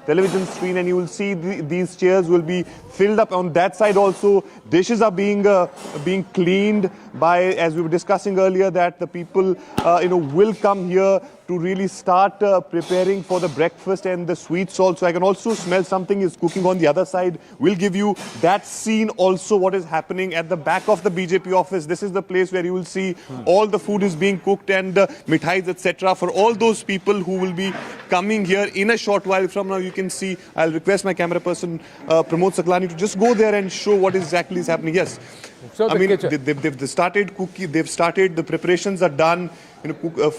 television screen, and you will see these chairs will be filled up. On that side also, dishes are being cleaned by, as we were discussing earlier, that the people will come here to really start preparing for the breakfast and the sweets also. I can also smell something is cooking on the other side. We'll give you that scene also, what is happening at the back of the BJP office. This is the place where you will see all the food is being cooked and mithais, etc. For all those people who will be coming here in a short while from now. You can see, I'll request my camera person Pramod Saklani to just go there and show what exactly is happening. Yes, so I mean they've started cooking. They've started. The preparations are done.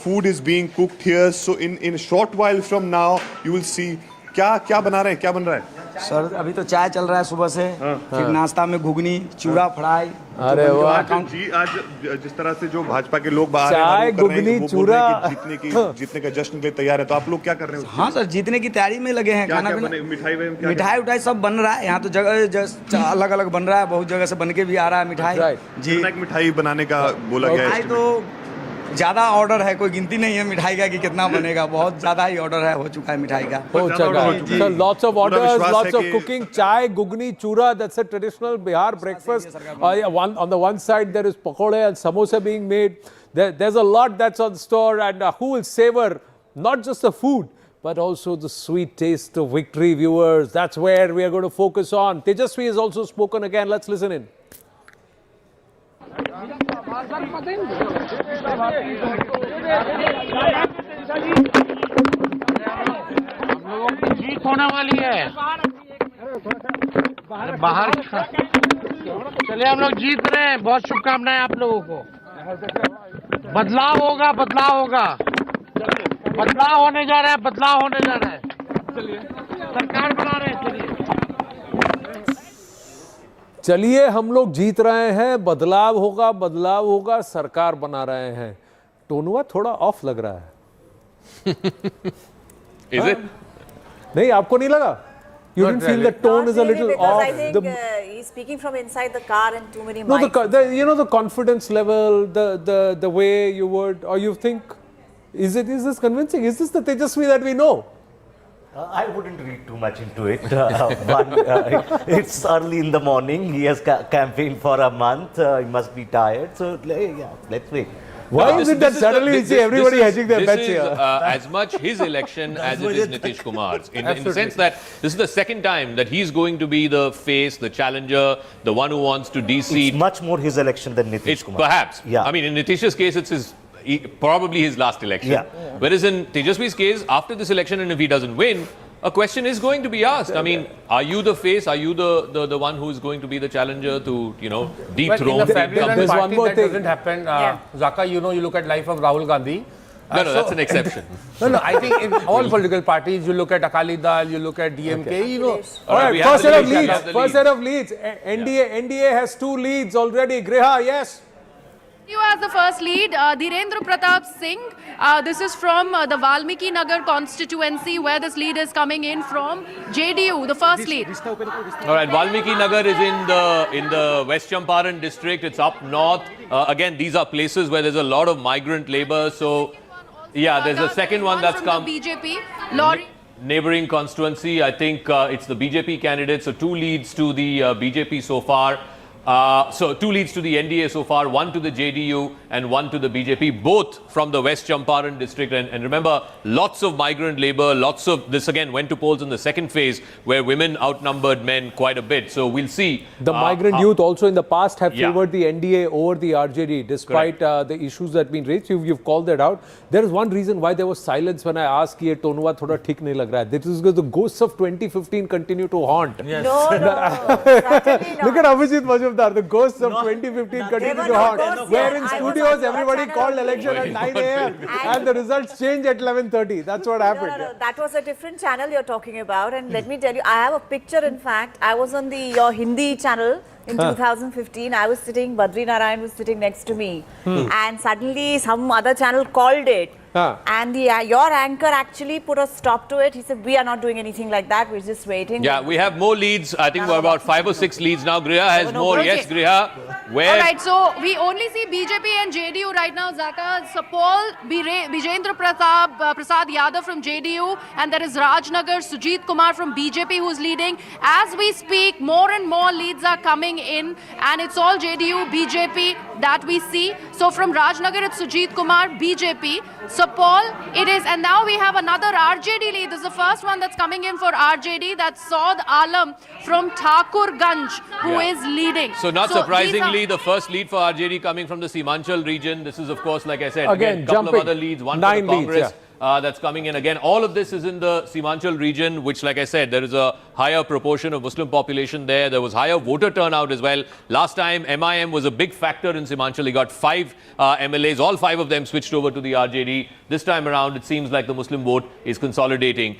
Food is being cooked here. So in a short while from now, you will see. क्या बना रहे हैं, क्या बन रहा है sir? अभी तो चाय चल रहा है सुबह से, फिर नाश्ता में घुगनी, चूड़ा फ्राई। अरे वाह जी, आज जिस तरह से जो भाजपा के लोग बाहर चाय घुगनी चूड़ा जीतने का जश्न के तैयार है, तो आप लोग क्या कर रहे हैं? हाँ सर, जीतने की तैयारी में लगे हैं। खाना मिठाई उठाई सब बन रहा है यहाँ तो, जगह अलग अलग बन रहा है, बहुत जगह से बन के भी आ रहा है मिठाई जी। मिठाई बनाने का बोला गया है, तो ज्यादा ऑर्डर है, कोई गिनती नहीं है मिठाई का कि कितना बनेगा, बहुत ज्यादा ही ऑर्डर है, हो चुका है मिठाई का। So lots of orders, lots of cooking. Chai, gugni, chura, that's a traditional Bihar breakfast. On the one side there is pakode and samosa being made. There's a lot that's on store, and who will savor not just the food but also the sweet taste of victory, viewers. That's where we are going to focus on. Tejashwi has also spoken again. Let's listen in. जीत होने वाली है बाहर। चलिए हम लोग जीत रहे हैं, बहुत शुभकामनाएं आप लोगों को। बदलाव होगा, बदलाव होगा, बदलाव होने जा रहा है, बदलाव होने जा रहा है। चलिए सरकार बना रहे हैं। चलिए हम लोग जीत रहे हैं, बदलाव होगा, बदलाव होगा, सरकार बना रहे हैं। टोनुआ थोड़ा ऑफ लग रहा है। Is it? नहीं, आपको नहीं लगा? You didn't feel the tone is a little off. I think he's speaking from inside the car and too many mics. No, the confidence level, the way you would, or you think, is this convincing? Is this the Tejashwi that we know? I wouldn't read too much into it. It's early in the morning. He has campaigned for a month. He must be tired. So, yeah, let's wait. Why is it that suddenly we see everybody hedging their bets here? This is as much his election as it is Nitish Kumar's. In the sense that this is the second time that he's going to be the face, the challenger, the one who wants to de-seat. It's much more his election than Nitish Kumar. Perhaps. Yeah. I mean, in Nitish's case, it's probably his last election. Yeah. Whereas in Tejashwi's case, after this election, and if he doesn't win, a question is going to be asked. I mean, are you the face? Are you the one who is going to be the challenger to, dethrone? Well, in the federal party, that thing doesn't happen. Zaka, you look at life of Rahul Gandhi. No, that's an exception. No, I think in all political parties, you look at Akali Dal, you look at DMK, All right, first set of leads. NDA has 2 leads already. Griha, yes. You as the first lead, Dhirendra Pratap Singh. This is from the Valmiki Nagar constituency, where this lead is coming in from. JDU, the first lead. All right, Valmiki Nagar is in the West Champaran district. It's up north. Again, these are places where there's a lot of migrant labor. So, yeah, there's a second one that's come. The BJP, Lorry. Neighboring constituency, I think it's the BJP candidate. So 2 leads to the BJP so far. So 2 leads to the NDA so far, 1 to the JDU and 1 to the BJP, both from the West Champaran district. And remember, lots of migrant labor, lots of this again went to polls in the second phase where women outnumbered men quite a bit. So we'll see. The migrant youth also in the past have favored the NDA over the RJD despite the issues that have been raised. You've called that out. There is one reason why there was silence when I asked ye Tonua thoda thik nahi lag raha hai. This is because the ghosts of 2015 continue to haunt. Yes. No. Look at Abhijit Majumdar. The ghosts of 2015 continue to haunt. Where in studios everybody called election at 9 a.m. and the results change at 11:30. That's what happened. No, that was a different channel you're talking about. And let me tell you, I have a picture. In fact, I was on your Hindi channel in 2015. I was sitting, Badri Narayan was sitting next to me. And suddenly some other channel called it. And your anchor actually put a stop to it. He said, we are not doing anything like that. We're just waiting. Yeah, we have more leads. I think we're about 5 or 6 leads now. Griha has more. Okay. Yes, Griha. Where? All right, so we only see BJP and JDU right now. Zaka, Sapol, Bijendra Prasad Yadav from JDU, and there is Rajnagar, Sujit Kumar from BJP who's leading. As we speak, more and more leads are coming in, and it's all JDU, BJP that we see. So from Rajnagar, it's Sujit Kumar, BJP. Sapol, it is, and now we have another RJD lead. This is the first one that's coming in for RJD. That's Saud Alam from Thakurganj, who is leading. So not surprisingly, the first lead for RJD coming from the Simanchal region. This is, of course, like I said, again, a couple of other leads, one for the Congress. That's coming in again. All of this is in the Simanchal region, which, like I said, there is a higher proportion of Muslim population there. There was higher voter turnout as well. Last time, MIM was a big factor in Simanchal. He got 5 MLAs. All 5 of them switched over to the RJD. This time around, it seems like the Muslim vote is consolidating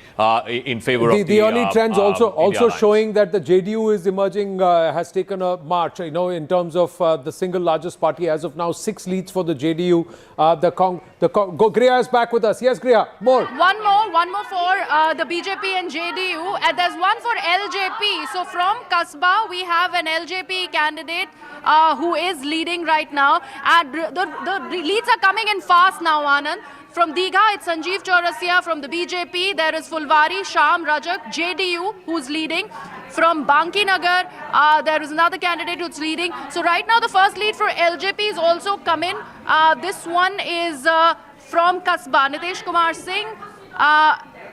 in favor of the early trends also showing that the JDU is emerging, has taken a march, in terms of the single largest party as of now. 6 leads for the JDU. Griha is back with us. Yes, Griha, more. One more for the BJP and JDU. And there's one for LJP. So from Kasba, we have an LJP candidate who is leading right now. And the leads are coming in fast now, Anand. From Digha, it's Sanjeev Chaurasia. From the BJP, there is Fulwari, Sham Rajak, JDU, who's leading. From Banki Nagar, there is another candidate who's leading. So right now, the first lead for LJP is also come in. This one is from Kasba. Nitish Kumar Singh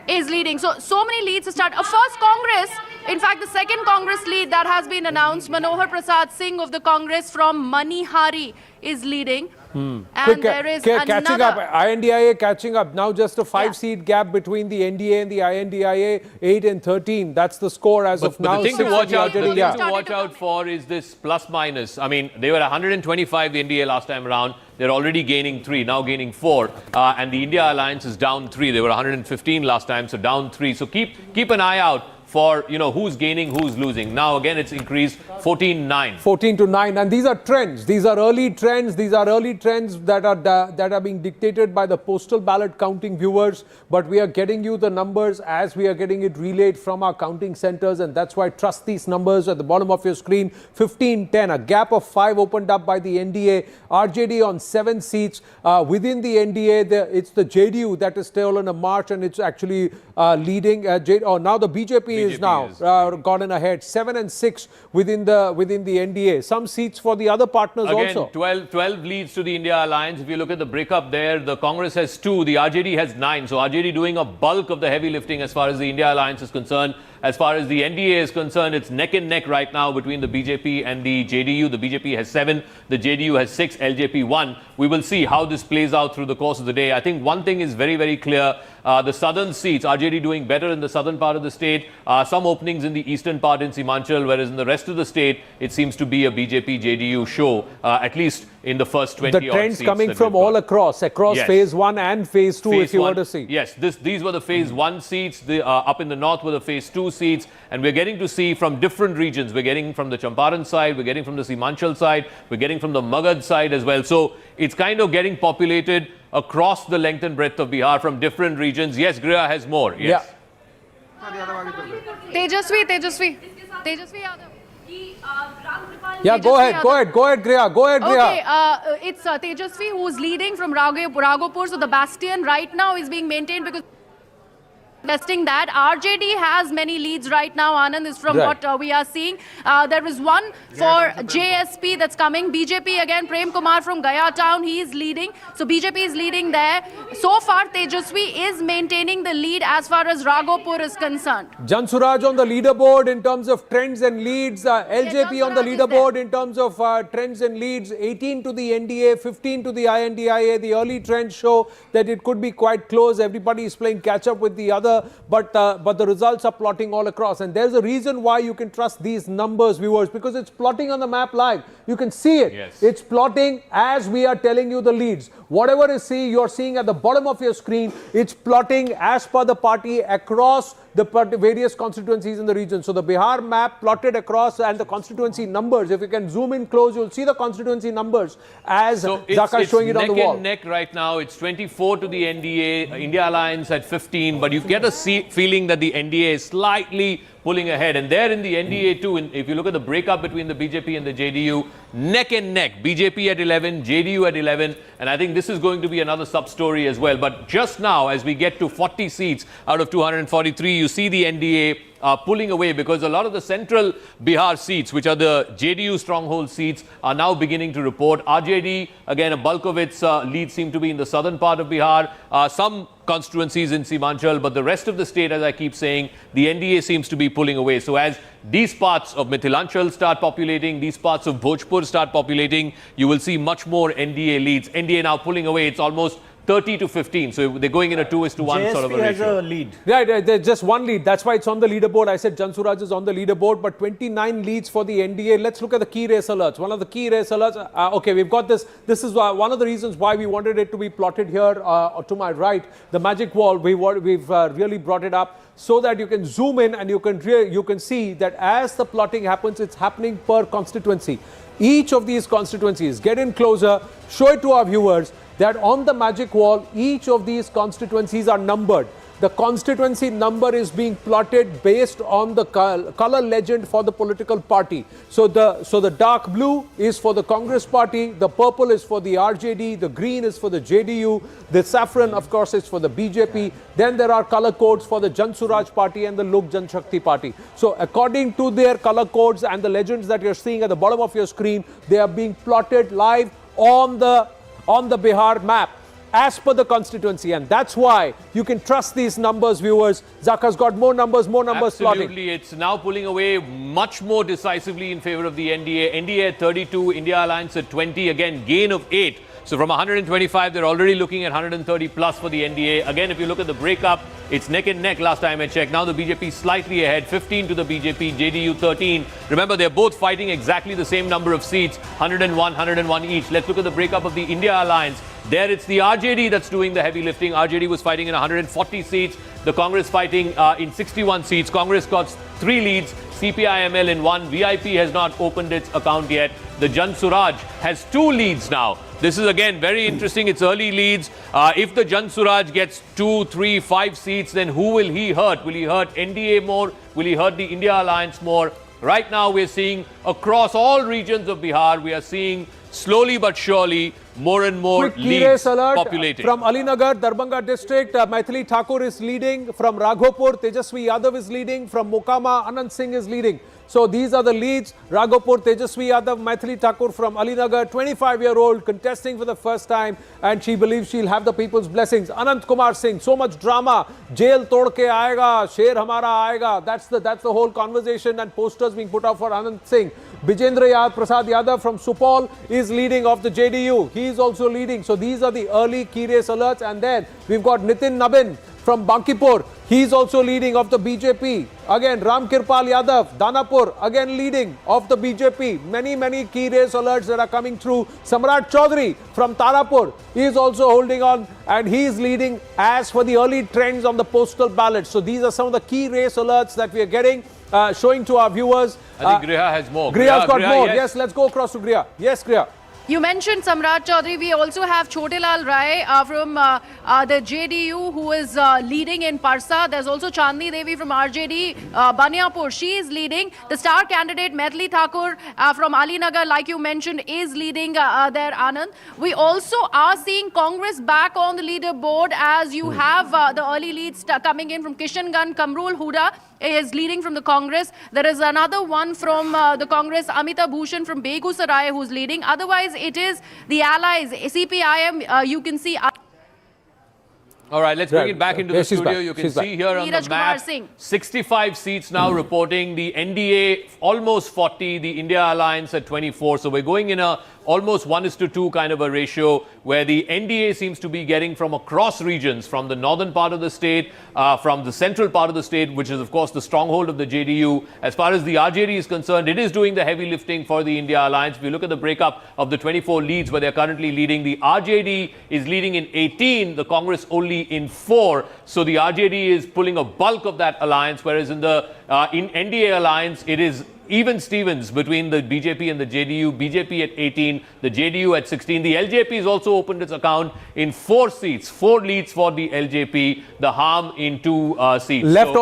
is leading. So many leads to start. First Congress, in fact, the second Congress lead that has been announced, Manohar Prasad Singh of the Congress from Manihari is leading. And there is catching up. INDIA catching up. Now just a 5-seat gap between the NDA and the INDIA, 8 and 13. That's the score as of now. The thing to watch out for is this plus minus. I mean, they were 125 the NDA last time around. They're already gaining 3, now gaining 4. And the India Alliance is down 3. They were 115 last time, so down 3. So keep an eye out for, who's gaining, who's losing. Now, again, it's increased 14-9. 14-9. And these are trends. These are early trends. These are early trends that are being dictated by the postal ballot counting viewers. But we are getting you the numbers as we are getting it relayed from our counting centers. And that's why trust these numbers at the bottom of your screen. 15-10. A gap of 5 opened up by the NDA. RJD on 7 seats. Within the NDA, it's the JDU that is still on a march, and it's actually leading. Now the BJP is now gotten ahead. 7 and 6 within the NDA. Some seats for the other partners again, also. 12 leads to the India Alliance. If you look at the breakup there, the Congress has 2, the RJD has 9. So RJD doing a bulk of the heavy lifting as far as the India Alliance is concerned. As far as the NDA is concerned, it's neck and neck right now between the BJP and the JDU. The BJP has 7, the JDU has 6, LJP 1. We will see how this plays out through the course of the day. I think one thing is very, very clear. The southern seats, RJD doing better in the southern part of the state. Some openings in the eastern part in Simanchal, whereas in the rest of the state, it seems to be a BJP-JDU show, at least in the first 20 The trends coming from all across yes. phase 1 and phase 2, if you were to see. Yes, these were the phase 1 seats. Up in the north were the phase 2 seats. And we're getting to see from different regions. We're getting from the Champaran side, we're getting from the Simanchal side, we're getting from the Magad side as well. So it's kind of getting populated across the length and breadth of Bihar from different regions. Yes, Griha has more. Yes. Tejashwi Yadav. Yeah, go ahead, Griha. Okay, it's Tejashwi who's leading from Raghopur. So the bastion right now is being maintained because testing that. RJD has many leads right now, Anand, is from what we are seeing. There is one for JSP that's coming. BJP again, Prem Kumar from Gaya town, he is leading. So BJP is leading there. So far, Tejashwi is maintaining the lead as far as Raghopur is concerned. Jansuraj on the leaderboard in terms of trends and leads. LJP on the leaderboard in terms of trends and leads. 18 to the NDA, 15 to the INDIA. The early trends show that it could be quite close. Everybody is playing catch up with the other. But the results are plotting all across, and there's a reason why you can trust these numbers, viewers, because it's plotting on the map live. You can see it. Yes. It's plotting as we are telling you the leads. Whatever you're seeing at the bottom of your screen, it's plotting as per the party across the various constituencies in the region. So the Bihar map plotted across and the constituency numbers, if you can zoom in close, you'll see the constituency numbers as Zaka is showing it on the wall. Neck and neck right now. It's 24 to the NDA, India Alliance at 15, but you get a feeling that the NDA is slightly pulling ahead. And there in the NDA too, if you look at the breakup between the BJP and the JDU, neck and neck, BJP at 11, JDU at 11, and I think this is going to be another sub-story as well. But just now, as we get to 40 seats out of 243, you see the NDA pulling away because a lot of the central Bihar seats, which are the JDU stronghold seats, are now beginning to report. RJD, again, a bulk of its leads seem to be in the southern part of Bihar. Some constituencies in Simanchal, but the rest of the state, as I keep saying, the NDA seems to be pulling away. So as these parts of Mithilanchal start populating, these parts of Bhojpur start populating, you will see much more NDA leads. NDA now pulling away. It's almost 30 to 15. So they're going in a 2:1 sort of a ratio. has a lead. Yeah, there's just one lead. That's why it's on the leaderboard. I said Jansuraj is on the leaderboard, but 29 leads for the NDA. Let's look at the key race alerts. One of the key race alerts. Okay, we've got this. This is one of the reasons why we wanted it to be plotted here to my right. The magic wall. We've really brought it up so that you can zoom in and you can see that as the plotting happens, it's happening per constituency. Each of these constituencies, get in closer, show it to our viewers that on the magic wall, each of these constituencies are numbered. The constituency number is being plotted based on the color legend for the political party. So the dark blue is for the Congress party, the purple is for the RJD, the green is for the JDU, the saffron, of course, is for the BJP. Then there are color codes for the Jan Suraj party and the Lok Jan Shakti party. So according to their color codes and the legends that you're seeing at the bottom of your screen, they are being plotted live on the Bihar map as per the constituency, and that's why you can trust these numbers, viewers. Zaka's got more numbers plotting. Absolutely, it's now pulling away much more decisively in favor of the NDA. NDA at 32, India Alliance at 20, again gain of 8. So from 125, they're already looking at 130 plus for the NDA. Again, if you look at the breakup, it's neck and neck last time I checked. Now the BJP slightly ahead, 15 to the BJP, JDU 13. Remember, they're both fighting exactly the same number of seats, 101 each. Let's look at the breakup of the India Alliance. There it's the RJD that's doing the heavy lifting. RJD was fighting in 140 seats. The Congress fighting in 61 seats. Congress got 3 leads. CPI-ML in 1. VIP has not opened its account yet. The Jan Suraj has 2 leads now. This is again very interesting. It's early leads. If the Jan Suraj gets 2, 3, 5 seats, then who will he hurt? Will he hurt NDA more? Will he hurt the India Alliance more? Right now we're seeing across all regions of Bihar, we are seeing slowly but surely more and more leads populating. From Alinagar, Darbhanga district, Maithili Thakur is leading. From Raghopur, Tejashwi Yadav is leading. From Mokama, Anand Singh is leading. So these are the leads. Raghopur, Tejashwi Yadav, Maithili Thakur from Alinagar, 25-year-old, contesting for the first time, and she believes she'll have the people's blessings. Anant Kumar Singh, so much drama. Jail tod ke aayega, sher hamara aayega. That's the whole conversation and posters being put out for Anant Singh. Bijendra Prasad Yadav from Supal is leading of the JDU. He is also leading. So these are the early key race alerts. And then we've got Nitin Nabin from Bankipur. He's also leading of the BJP. Again, Ram Kirpal Yadav, Danapur, again leading of the BJP. Many key race alerts that are coming through. Samrat Chaudhary from Tarapur is also holding on, and he's leading as for the early trends on the postal ballot. So these are some of the key race alerts that we are getting, showing to our viewers. I think Griha has more. Griha's got more. Yes, let's go across to Griha. Yes, Griha. You mentioned Samrat Chaudhary. We also have Chotelal Rai from the JDU, who is leading in Parsa. There's also Chandni Devi from RJD, Baniapur. She is leading. The star candidate, Maithili Thakur from Alinagar, like you mentioned, is leading there, Anand. We also are seeing Congress back on the leaderboard as you have the early leads coming in from Kishanganj. Kamrul Huda is leading from the Congress. There is another one from the Congress, Amita Bhushan from Begusarai, who's leading. Otherwise, it is the allies, CPIM, you can see. All right, let's bring it back into the studio. You can see here on the map, 65 seats now reporting. The NDA almost 40, the India Alliance at 24. So we're going in a almost 1:2 kind of a ratio, where the NDA seems to be getting from across regions, from the northern part of the state, from the central part of the state, which is of course the stronghold of the JDU. As far as the RJD is concerned, it is doing the heavy lifting for the India Alliance. If you look at the breakup of the 24 leads where they're currently leading, the RJD is leading in 18, the Congress only in 4. So the RJD is pulling a bulk of that alliance, whereas in the in NDA alliance, it is even Stevens between the BJP and the JDU. BJP at 18, the JDU at 16. The LJP has also opened its account in 4 seats, 4 leads for the LJP, the harm in 2 seats. Left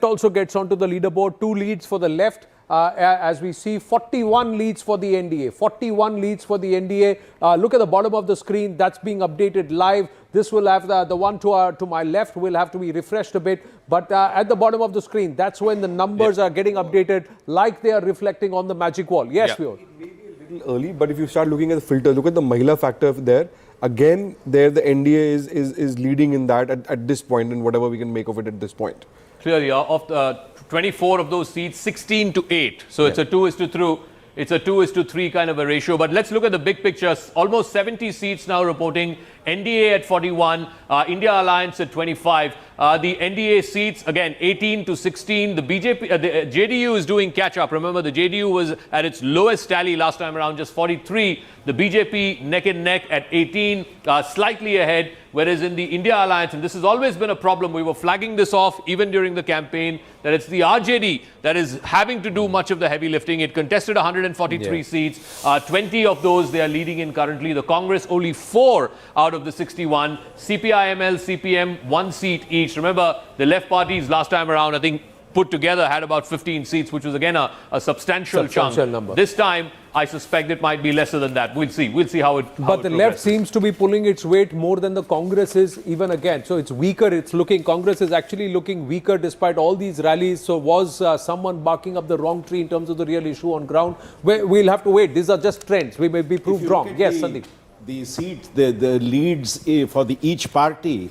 also gets onto the leaderboard, 2 leads for the left. As we see, 41 leads for the NDA. 41 leads for the NDA. Look at the bottom of the screen. That's being updated live. This will have the one to my left will have to be refreshed a bit. But at the bottom of the screen, that's when the numbers are getting updated like they are reflecting on the magic wall. Yes, Vyor. Maybe a little early, but if you start looking at the filter, look at the Mahila factor there. Again, there the NDA is leading in that at this point, and whatever we can make of it at this point. Clearly, of the 24 of those seats, 16 to 8. So it's a 2:3. It's a 2:3 kind of a ratio. But let's look at the big picture. Almost 70 seats now reporting. NDA at 41, India Alliance at 25. The NDA seats, again, 18 to 16. The BJP, the JDU is doing catch up. Remember, the JDU was at its lowest tally last time around, just 43. The BJP neck and neck at 18, slightly ahead. Whereas in the India Alliance, and this has always been a problem, we were flagging this off even during the campaign, that it's the RJD that is having to do much of the heavy lifting. It contested 143 seats. 20 of those they are leading in currently. The Congress only 4 out of the 61. CPI-ML, CPM, 1 seat each. Remember, the left parties last time around, I think, put together had about 15 seats, which was again a substantial chunk. Number. This time, I suspect it might be lesser than that. We'll see. We'll see how it But the left seems to be pulling its weight more than the Congress is even again. So it's weaker. It's looking, Congress is actually looking weaker despite all these rallies. So was someone barking up the wrong tree in terms of the real issue on ground? We'll have to wait. These are just trends. We may be proved wrong. Yes, Sandeep. The seats, the leads for each party,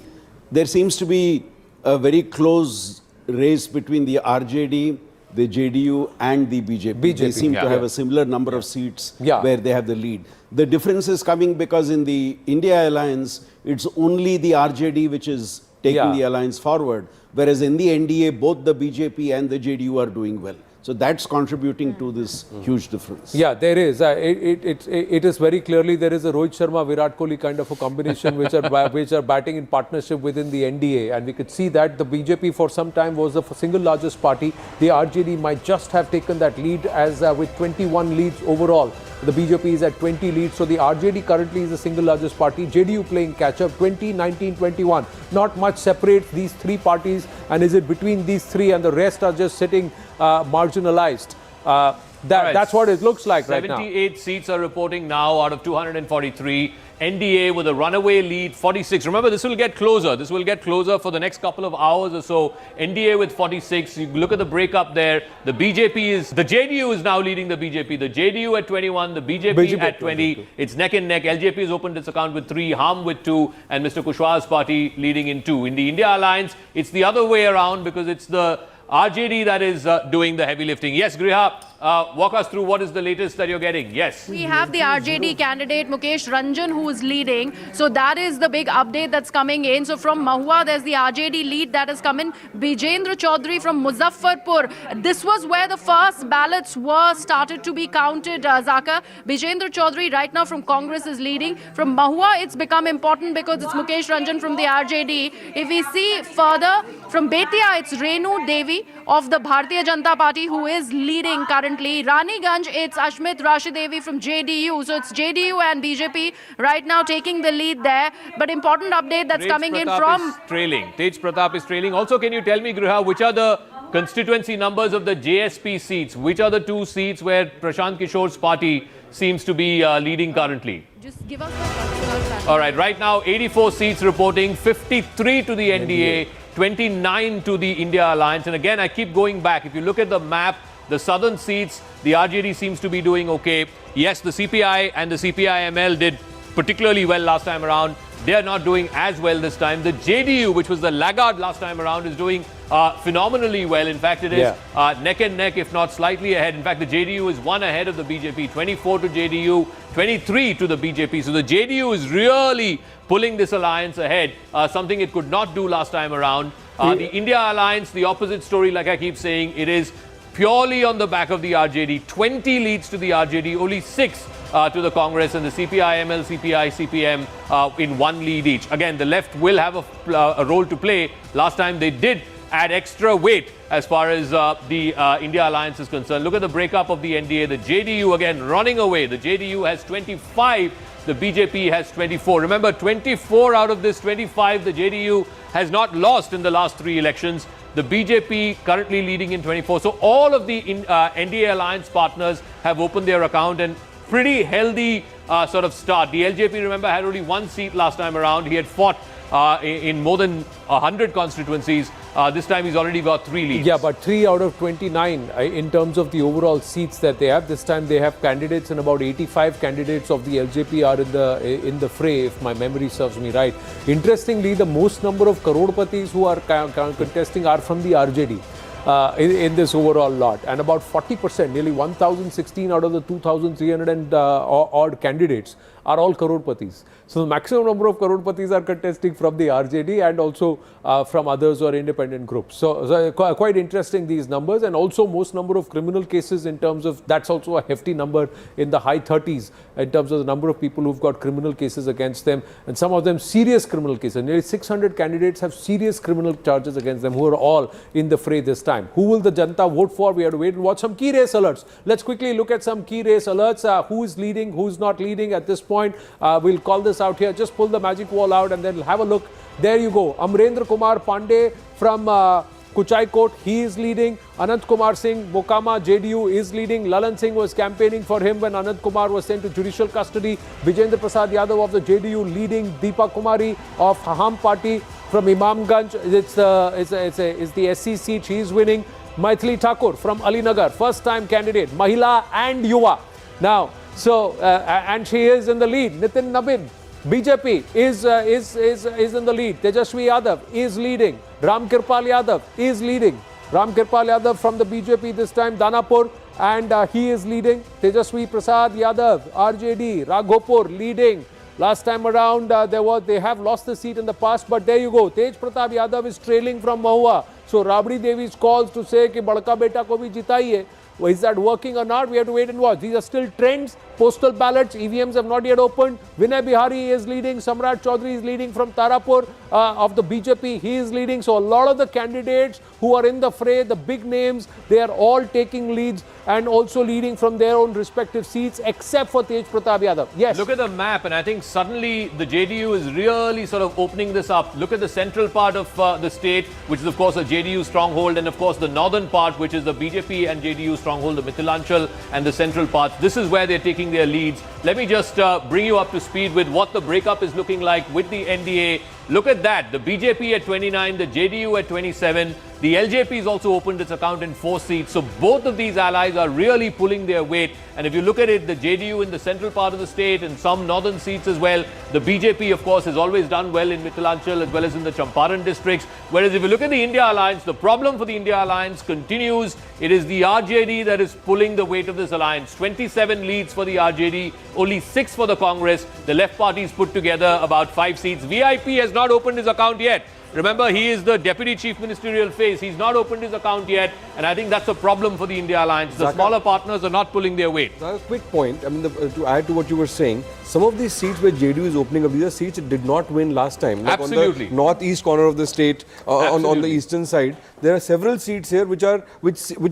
there seems to be a very close race between the RJD, the JDU and the BJP. They seem to have a similar number of seats where they have the lead. The difference is coming because in the India Alliance, it's only the RJD which is taking the alliance forward, whereas in the NDA, both the BJP and the JDU are doing well. So that's contributing to this huge difference. Yeah, there is. It is very clearly there is a Rohit Sharma, Virat Kohli kind of a combination which are batting in partnership within the NDA, and we could see that the BJP for some time was the single largest party. The RJD might just have taken that lead as with 21 leads overall. The BJP is at 20 leads, so the RJD currently is the single largest party. JDU playing catch-up, 20, 19, 21. Not much separates these 3 parties, and is it between these 3 and the rest are just sitting marginalized? That's what it looks like right now. 78 seats are reporting now out of 243. NDA with a runaway lead, 46. Remember, this will get closer. This will get closer for the next couple of hours or so. NDA with 46. You look at the breakup there. The JDU is now leading the BJP. The JDU at 21, the BJP at 20. It's neck and neck. LJP has opened its account with 3, Harm with 2, and Mr. Kushwaha's party leading in 2. In the India Alliance, it's the other way around because it's the RJD that is doing the heavy lifting. Yes, Griha, walk us through what is the latest that you're getting. Yes. We have the RJD candidate Mukesh Ranjan who is leading. So that is the big update that's coming in. So from Mahua, there's the RJD lead that has come in. Bijendra Chaudhary from Muzaffarpur. This was where the first ballots were started to be counted, Zaka. Bijendra Chaudhary right now from Congress is leading. From Mahua, it's become important because it's Mukesh Ranjan from the RJD. If we see further, from Betia, it's Renu Devi of the Bharatiya Janata Party who is leading currently. Raniganj, it's Ashmit Rashidevi from JDU. So it's JDU and BJP right now taking the lead there. But important update that's coming in from... Tej Pratap is trailing. Also, can you tell me, Griha, which are the constituency numbers of the JSP seats? Which are the 2 seats where Prashant Kishore's party seems to be leading currently? Just give us the... All right, right now 84 seats reporting, 53 to the NDA, 29 to the India Alliance. And again, I keep going back. If you look at the map, the southern seats, the RJD seems to be doing okay. Yes, the CPI and the CPI-ML did particularly well last time around. They are not doing as well this time. The JDU, which was the laggard last time around, is doing phenomenally well. In fact, it is neck and neck, if not slightly ahead. In fact, the JDU is one ahead of the BJP, 24 to JDU, 23 to the BJP. So the JDU is really pulling this alliance ahead, something it could not do last time around. The India alliance, the opposite story, like I keep saying, it is purely on the back of the RJD. 20 leads to the RJD, only 6 to the Congress, and the CPI, ML, CPI, CPM in 1 lead each. Again, the left will have a role to play. Last time they did add extra weight as far as the India alliance is concerned. Look at the breakup of the NDA. The JDU again running away. The JDU has 25. The BJP has 24. Remember, 24 out of this 25, the JDU has not lost in the last 3 elections. The BJP currently leading in 24. So all of the NDA alliance partners have opened their account, and pretty healthy sort of start. The LJP, remember, had only 1 seat last time around. He had fought in more than 100 constituencies. This time he's already got 3 leads. Yeah, but 3 out of 29 in terms of the overall seats that they have. This time they have candidates, and about 85 candidates of the LJP are in the fray, if my memory serves me right. Interestingly, the most number of crorpatis who are contesting are from the RJD. In this overall lot, and about 40%, nearly 1,016 out of the 2,300 and odd candidates are all crorpatis. So the maximum number of crorpatis are contesting from the RJD and also from others or independent groups. So quite interesting, these numbers, and also most number of criminal cases in terms of, that's also a hefty number in the high 30s in terms of the number of people who've got criminal cases against them, and some of them serious criminal cases. Nearly 600 candidates have serious criminal charges against them, who are all in the fray this time. Who will the Janta vote for? We have to wait and watch. Some key race alerts. Let's quickly look at some key race alerts. Who is leading, who's not leading at this point. We'll call this out here. Just pull the magic wall out and then have a look. There you go. Amrendra Kumar Pandey from Kuchai Kot, he is leading. Anant Kumar Singh, Mokama, JDU is leading. Lalan Singh was campaigning for him when Anant Kumar was sent to judicial custody. Vijendra Prasad Yadav of the JDU leading. Deepa Kumari of Haham Party from Imamganj, it's the SC seat, she is winning. Maithili Thakur from Alinagar, first time candidate, Mahila and Yuva. Now, so, and she is in the lead. Nitin Nabin, BJP is in the lead. Tejashwi Yadav is leading. Ram Kirpal Yadav is leading. Ram Kirpal Yadav from the BJP this time, Danapur, and he is leading. Tejashwi Prasad Yadav, RJD, Raghopur leading. Last time around, they have lost the seat in the past, but there you go. Tej Pratap Yadav is trailing from Mahua. So Rabri Devi's calls to say कि बड़का बेटा को भी जिताइए. Well, is that working or not? We have to wait and watch. These are still trends. Postal ballots, EVMs have not yet opened. Vinay Bihari is leading. Samrat Chaudhary is leading from Tarapur of the BJP. He is leading. So a lot of the candidates who are in the fray, the big names, they are all taking leads and also leading from their own respective seats, except for Tej Pratap Yadav. Yes. Look at the map, and I think suddenly the JDU is really sort of opening this up. Look at the central part of the state, which is of course a JDU stronghold, and of course the northern part, which is the BJP and JDU stronghold, the Mithilanchal and the central parts. This is where they're taking their leads. Let me just bring you up to speed with what the breakup is looking like with the NDA. Look at that. The BJP at 29, the JDU at 27. The LJP has also opened its account in 4 seats. So both of these allies are really pulling their weight. And if you look at it, the JDU in the central part of the state and some northern seats as well. The BJP, of course, has always done well in Mithilanchal as well as in the Champaran districts. Whereas if you look at the India alliance, the problem for the India alliance continues. It is the RJD that is pulling the weight of this alliance. 27 leads for the RJD, only 6 for the Congress. The left parties put together about 5 seats. VIP has not opened his account yet. Remember, he is the deputy chief ministerial face. He's not opened his account yet. And I think that's a problem for the India alliance. The smaller partners are not pulling their weight. A quick point. I mean, to add to what you were saying, some of these seats where JDU is opening up, these are seats it did not win last time. Like Absolutely. On the northeast corner of the state, on the eastern side, there are several seats here which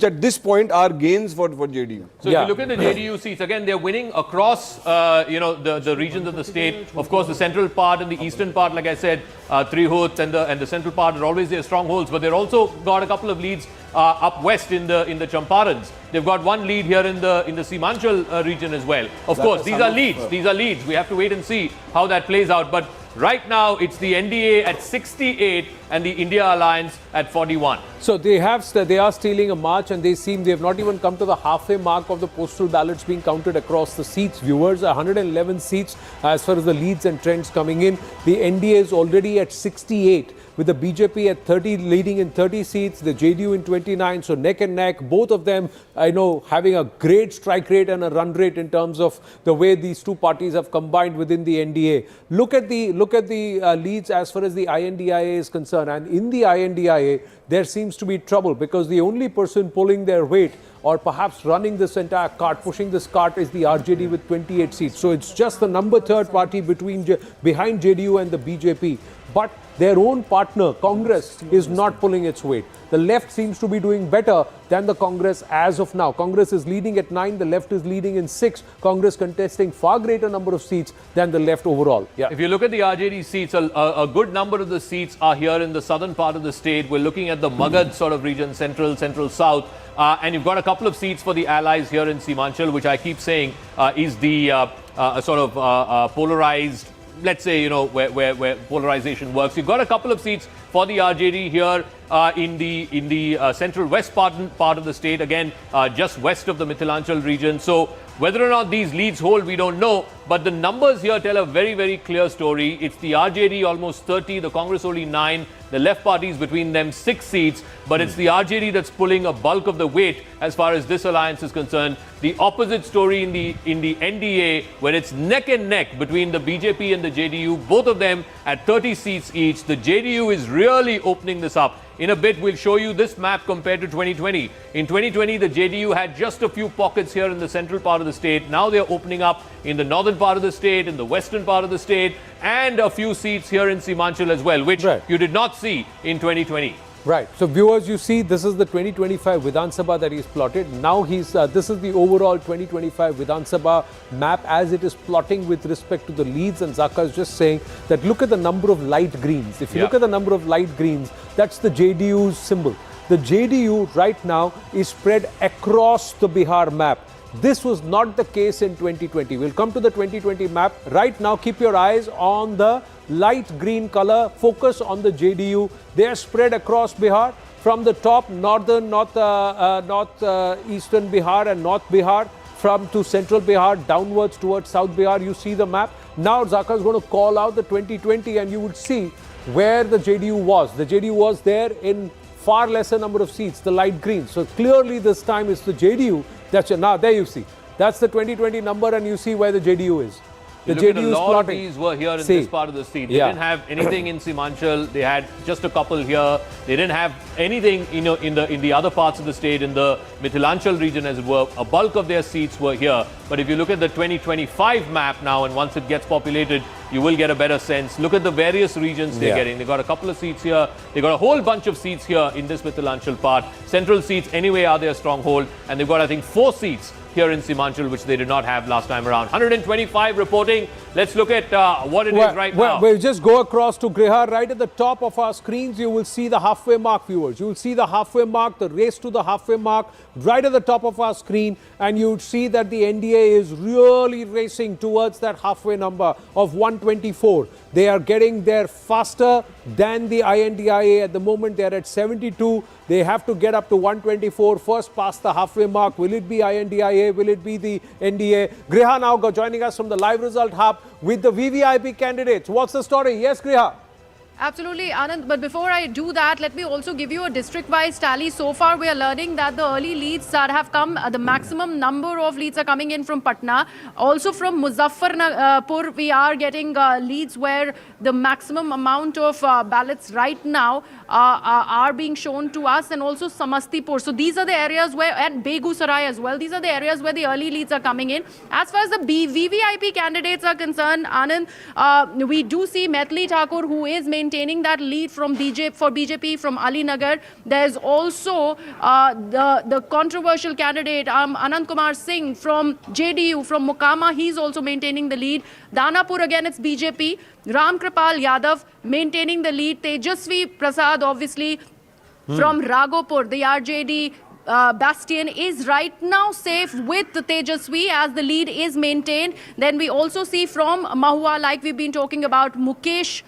at this point are gains for JDU. So if you look at the JDU seats, again, they're winning across, the regions of the state. Of course, the central part and the eastern part, like I said, Trihut and the central part are always their strongholds. But they've also got a couple of leads up west in the Champarans. They've got one lead here in the Simanchal region as well. Of course, these are leads. These are leads. We have to wait and see how that plays out. But right now, it's the NDA at 68 and the India alliance at 41. So they are stealing a march, and they have not even come to the halfway mark of the postal ballots being counted across the seats. Viewers, 111 seats as far as the leads and trends coming in. The NDA is already at 68. with the BJP at 30, leading in 30 seats, the JDU in 29, so neck and neck, both of them, having a great strike rate and a run rate in terms of the way these two parties have combined within the NDA. Look at the leads as far as the INDIA is concerned, and in the INDIA, there seems to be trouble because the only person pulling their weight or perhaps running this entire cart, pushing this cart, is the RJD with 28 seats. So it's just the number third party behind JDU and the BJP. But their own partner, Congress, is not pulling its weight. The left seems to be doing better than the Congress as of now. Congress is leading at 9, the left is leading in 6. Congress contesting far greater number of seats than the left overall. Yeah. If you look at the RJD seats, a good number of the seats are here in the southern part of the state. We're looking at the Magad sort of region, central south. And you've got a couple of seats for the allies here in Simanchal, which I keep saying is the polarized, let's say, where polarization works. You've got a couple of seats for the RJD here in the central west part of the state, again, just west of the Mithilanchal region. So whether or not these leads hold, we don't know. But the numbers here tell a very, very clear story. It's the RJD almost 30, the Congress only 9, the left parties between them 6 seats. But it's the RJD that's pulling a bulk of the weight as far as this alliance is concerned. The opposite story in the NDA, where it's neck and neck between the BJP and the JDU, both of them at 30 seats each. The JDU is really opening this up. In a bit, we'll show you this map compared to 2020. In 2020, the JDU had just a few pockets here in the central part of the state. Now they're opening up in the northern part of the state, in the western part of the state, and a few seats here in Simanchal as well, which you did not see in 2020. Right. So viewers, you see, this is the 2025 Vidhan Sabha that he's plotted. Now this is the overall 2025 Vidhan Sabha map as it is plotting with respect to the leads. And Zaka is just saying that look at the number of light greens. If you look at the number of light greens, that's the JDU's symbol. The JDU right now is spread across the Bihar map. This was not the case in 2020. We'll come to the 2020 map. Right now, keep your eyes on the light green color. Focus on the JDU. They are spread across Bihar from the top, northern, eastern Bihar and North Bihar, from to central Bihar, downwards towards South Bihar. You see the map. Now, Zaka is going to call out the 2020 and you would see where the JDU was. The JDU was there in far lesser number of seats, the light green. So clearly this time it's the JDU. Now there you see. That's the 2020 number and you see where the JDU is. The JDU is plotting. Of these were here in this part of the state. They didn't have anything in Simanchal. They had just a couple here. They didn't have anything, in the other parts of the state, in the Mithilanchal region as it were. A bulk of their seats were here. But if you look at the 2025 map now, and once it gets populated, you will get a better sense. Look at the various regions they're getting. They got a couple of seats here. They got a whole bunch of seats here in this Mithilanchal part. Central seats anyway are their stronghold. And they've got, I think, 4 seats here in Simanchal, which they did not have last time around. 125 reporting. Let's look at what it is right now. We'll just go across to Griha. Right at the top of our screens, you will see the halfway mark, viewers. You will see the halfway mark, the race to the halfway mark, right at the top of our screen. And you would see that the NDA is really racing towards that halfway number of 124. They are getting there faster than the INDIA. At the moment, they're at 72. They have to get up to 124, first past the halfway mark. Will it be INDIA? Will it be the NDA? Griha now joining us from the live result hub with the VVIP candidates. What's the story? Yes, Griha. Absolutely, Anand. But before I do that, let me also give you a district-wise tally. So far, we are learning that the early leads that have come, the maximum number of leads are coming in from Patna. Also from Muzaffarpur, we are getting leads where the maximum amount of ballots right now are being shown to us, and also Samastipur. So these are the areas where, and Begusarai as well, these are the areas where the early leads are coming in. As far as the VVIP candidates are concerned, Anand, we do see Maithili Thakur, who is maintaining that lead from BJP from Ali Nagar. There's also the controversial candidate Anand Kumar Singh from JDU from Mokama. He's also maintaining the lead. Danapur, again it's BJP. Ram Kripal Yadav maintaining the lead. Tejashwi Prasad, obviously from Raghopur, the RJD bastion, is right now safe with the Tejashwi as the lead is maintained. Then we also see from Mahua, like we've been talking about, Mukesh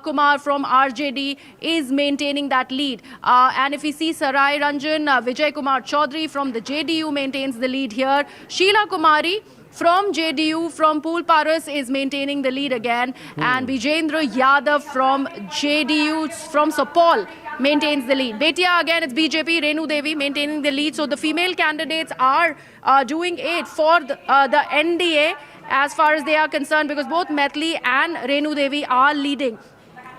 Kumar from RJD is maintaining that lead. And if we see Sarai Ranjan, Vijay Kumar Chaudhary from the JDU maintains the lead here. Sheila Kumari from JDU, from Pool Paras, is maintaining the lead again. And Vijendra Yadav from JDU, from Sapol, maintains the lead. Betia, again, it's BJP, Renu Devi maintaining the lead. So the female candidates are doing it for the NDA as far as they are concerned, because both Maithili and Renu Devi are leading.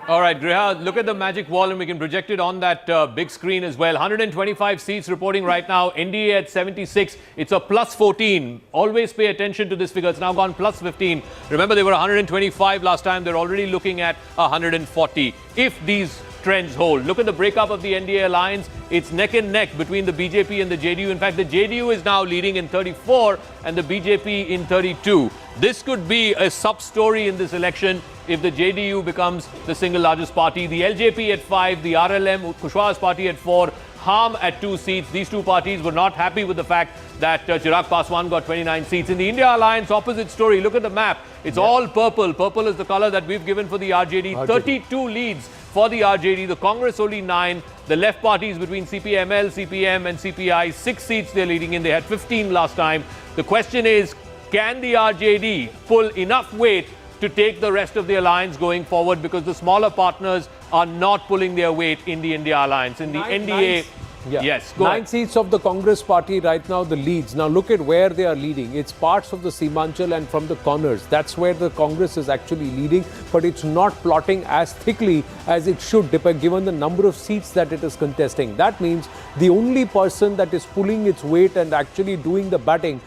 All right, Griha, look at the magic wall and we can project it on that big screen as well. 125 seats reporting right now. NDA at 76. It's a plus 14. Always pay attention to this figure. It's now gone plus 15. Remember, they were 125 last time. They're already looking at 140. If these trends hold. Look at the breakup of the NDA alliance. It's neck and neck between the BJP and the JDU. In fact, the JDU is now leading in 34 and the BJP in 32. This could be a sub-story in this election if the JDU becomes the single largest party. The LJP at 5, the RLM, Kushwaha's party at 4, Harm at 2 seats. These two parties were not happy with the fact that Chirag Paswan got 29 seats. In the India Alliance, opposite story. Look at the map. It's all purple. Purple is the color that we've given for the RJD. 32 leads for the RJD. The Congress only 9. The left parties between CPML, CPM and CPI, 6 seats they're leading in. They had 15 last time. The question is, can the RJD pull enough weight to take the rest of the alliance going forward, because the smaller partners are not pulling their weight in the India Alliance. In the NDA, yes, go 9 ahead. seats of the Congress party right now, the leads. Now look at where they are leading. It's parts of the Simanchal and from the corners. That's where the Congress is actually leading, but it's not plotting as thickly as it should, given the number of seats that it is contesting. That means the only person that is pulling its weight and actually doing the batting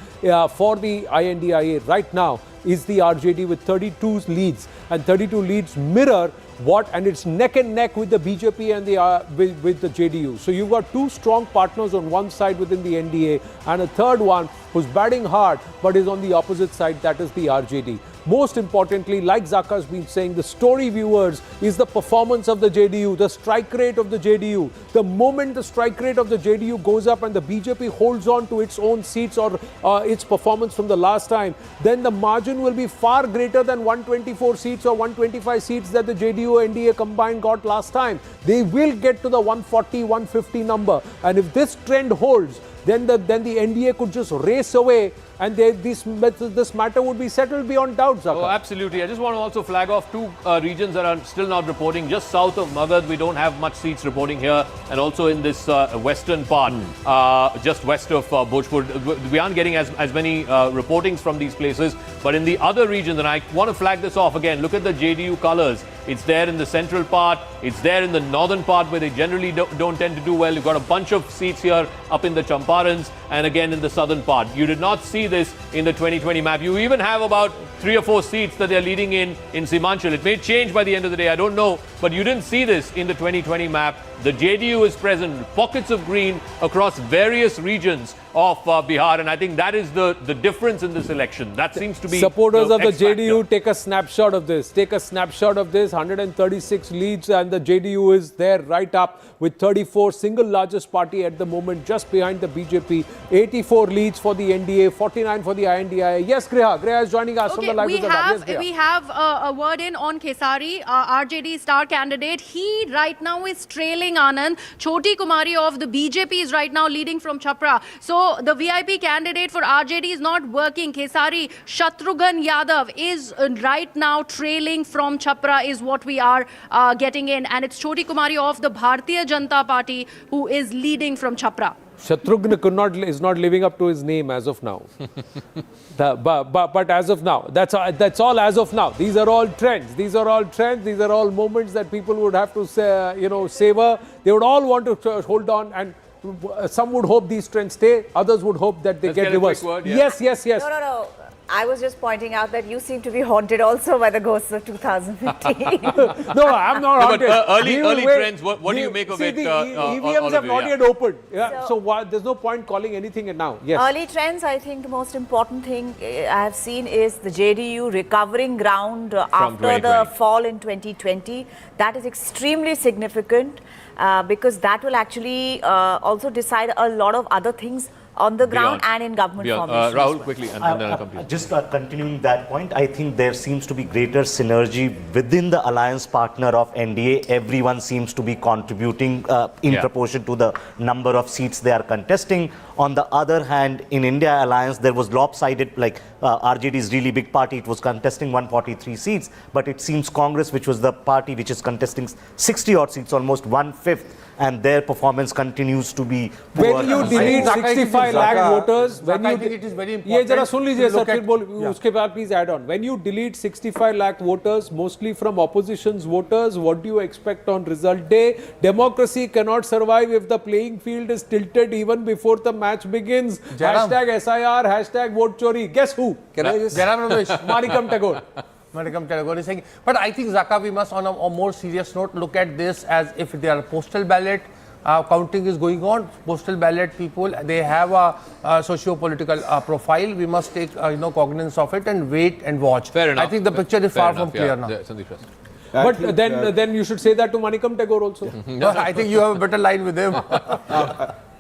for the INDIA right now is the RJD with 32 leads, and 32 leads mirror what, and it's neck and neck with the BJP and the with the JDU. So you've got two strong partners on one side within the NDA, and a third one who's batting hard but is on the opposite side, that is the RJD. Most importantly, like Zaka has been saying, the story, viewers, is the performance of the JDU, the strike rate of the JDU. The moment the strike rate of the JDU goes up and the BJP holds on to its own seats or its performance from the last time, then the margin will be far greater than 124 seats or 125 seats that the JDU and NDA combined got last time. They will get to the 140, 150 number. And if this trend holds, then the NDA could just race away, and this matter would be settled beyond doubt, Zaka. Oh, absolutely. I just want to also flag off two regions that are still not reporting. Just south of Magad, we don't have much seats reporting here, and also in this western part, just west of Bhojpur, we aren't getting as many reportings from these places. But in the other regions, and I want to flag this off again, look at the JDU colors. It's there in the central part, it's there in the northern part where they generally don't tend to do well. You've got a bunch of seats here up in the Champarans and again in the southern part. You did not see this in the 2020 map. You even have about 3 or 4 seats that they're leading in Simanchal. It may change by the end of the day, I don't know, but you didn't see this in the 2020 map. The JDU is present, pockets of green across various regions of Bihar, and I think that is the difference in this election. That seems to be supporters of the X factor. JDU. Take a snapshot of this. Take a snapshot of this. 136 leads, and the JDU is there right up with 34, single largest party at the moment, just behind the BJP. 84 leads for the NDA, 49 for the INDIA. Yes, Griha. Griha is joining us from the live. We have a word in on Kesari, RJD star candidate. He right now is trailing Anand. Choti Kumari of the BJP is right now leading from Chhapra. So the VIP candidate for RJD is not working. Kesari Shatrughan Yadav is right now trailing from Chhapra, is what we are getting in. And it's Choti Kumari of the Bharatiya Janata Party who is leading from Chhapra. Shatrughan is not living up to his name as of now. But as of now, that's all as of now. These are all trends. These are all trends. These are all moments that people would have to savor. They would all want to hold on, and some would hope these trends stay. Others would hope that they get reversed. Yes. No. I was just pointing out that you seem to be haunted also by the ghosts of 2015. No, I'm not haunted. But early trends, what do you make of it? The EVMs have not yet opened. So there's no point calling anything now. Yes. Early trends, I think the most important thing I have seen is the JDU recovering ground after the fall in 2020. That is extremely significant. because that will actually also decide a lot of other things on the ground and in government formation. Rahul, quickly, and then I'll complete. Just continuing that point, I think there seems to be greater synergy within the alliance partner of NDA. Everyone seems to be contributing in proportion to the number of seats they are contesting. On the other hand, in India alliance, there was lopsided, like RJD is really big party, it was contesting 143 seats, but it seems Congress, which was the party which is contesting 60 odd seats, almost 1/5, and their performance continues to be poor. When you delete 65 lakh voters, when I you think it is very ये जरा important सुन लीजिए to look sir, फिर at- बोल उसके बाद please add on. When you delete 65 lakh voters, mostly from opposition's voters, what do you expect on result day? Democracy cannot survive if the playing field is tilted even before the match begins. Hashtag SIR, hashtag vote chori. Guess who? Can I just? Marikam Tagore. Madam Tagore is saying, but I think Zaka, we must on a more serious note look at this as if they are postal ballot. Counting is going on. Postal ballot people, they have a socio-political profile. We must take cognizance of it and wait and watch. Fair enough. I think the picture is far from clear now. Sandeep, yes. But then you should say that to Manikam Tagore also. I think you have a better line with him.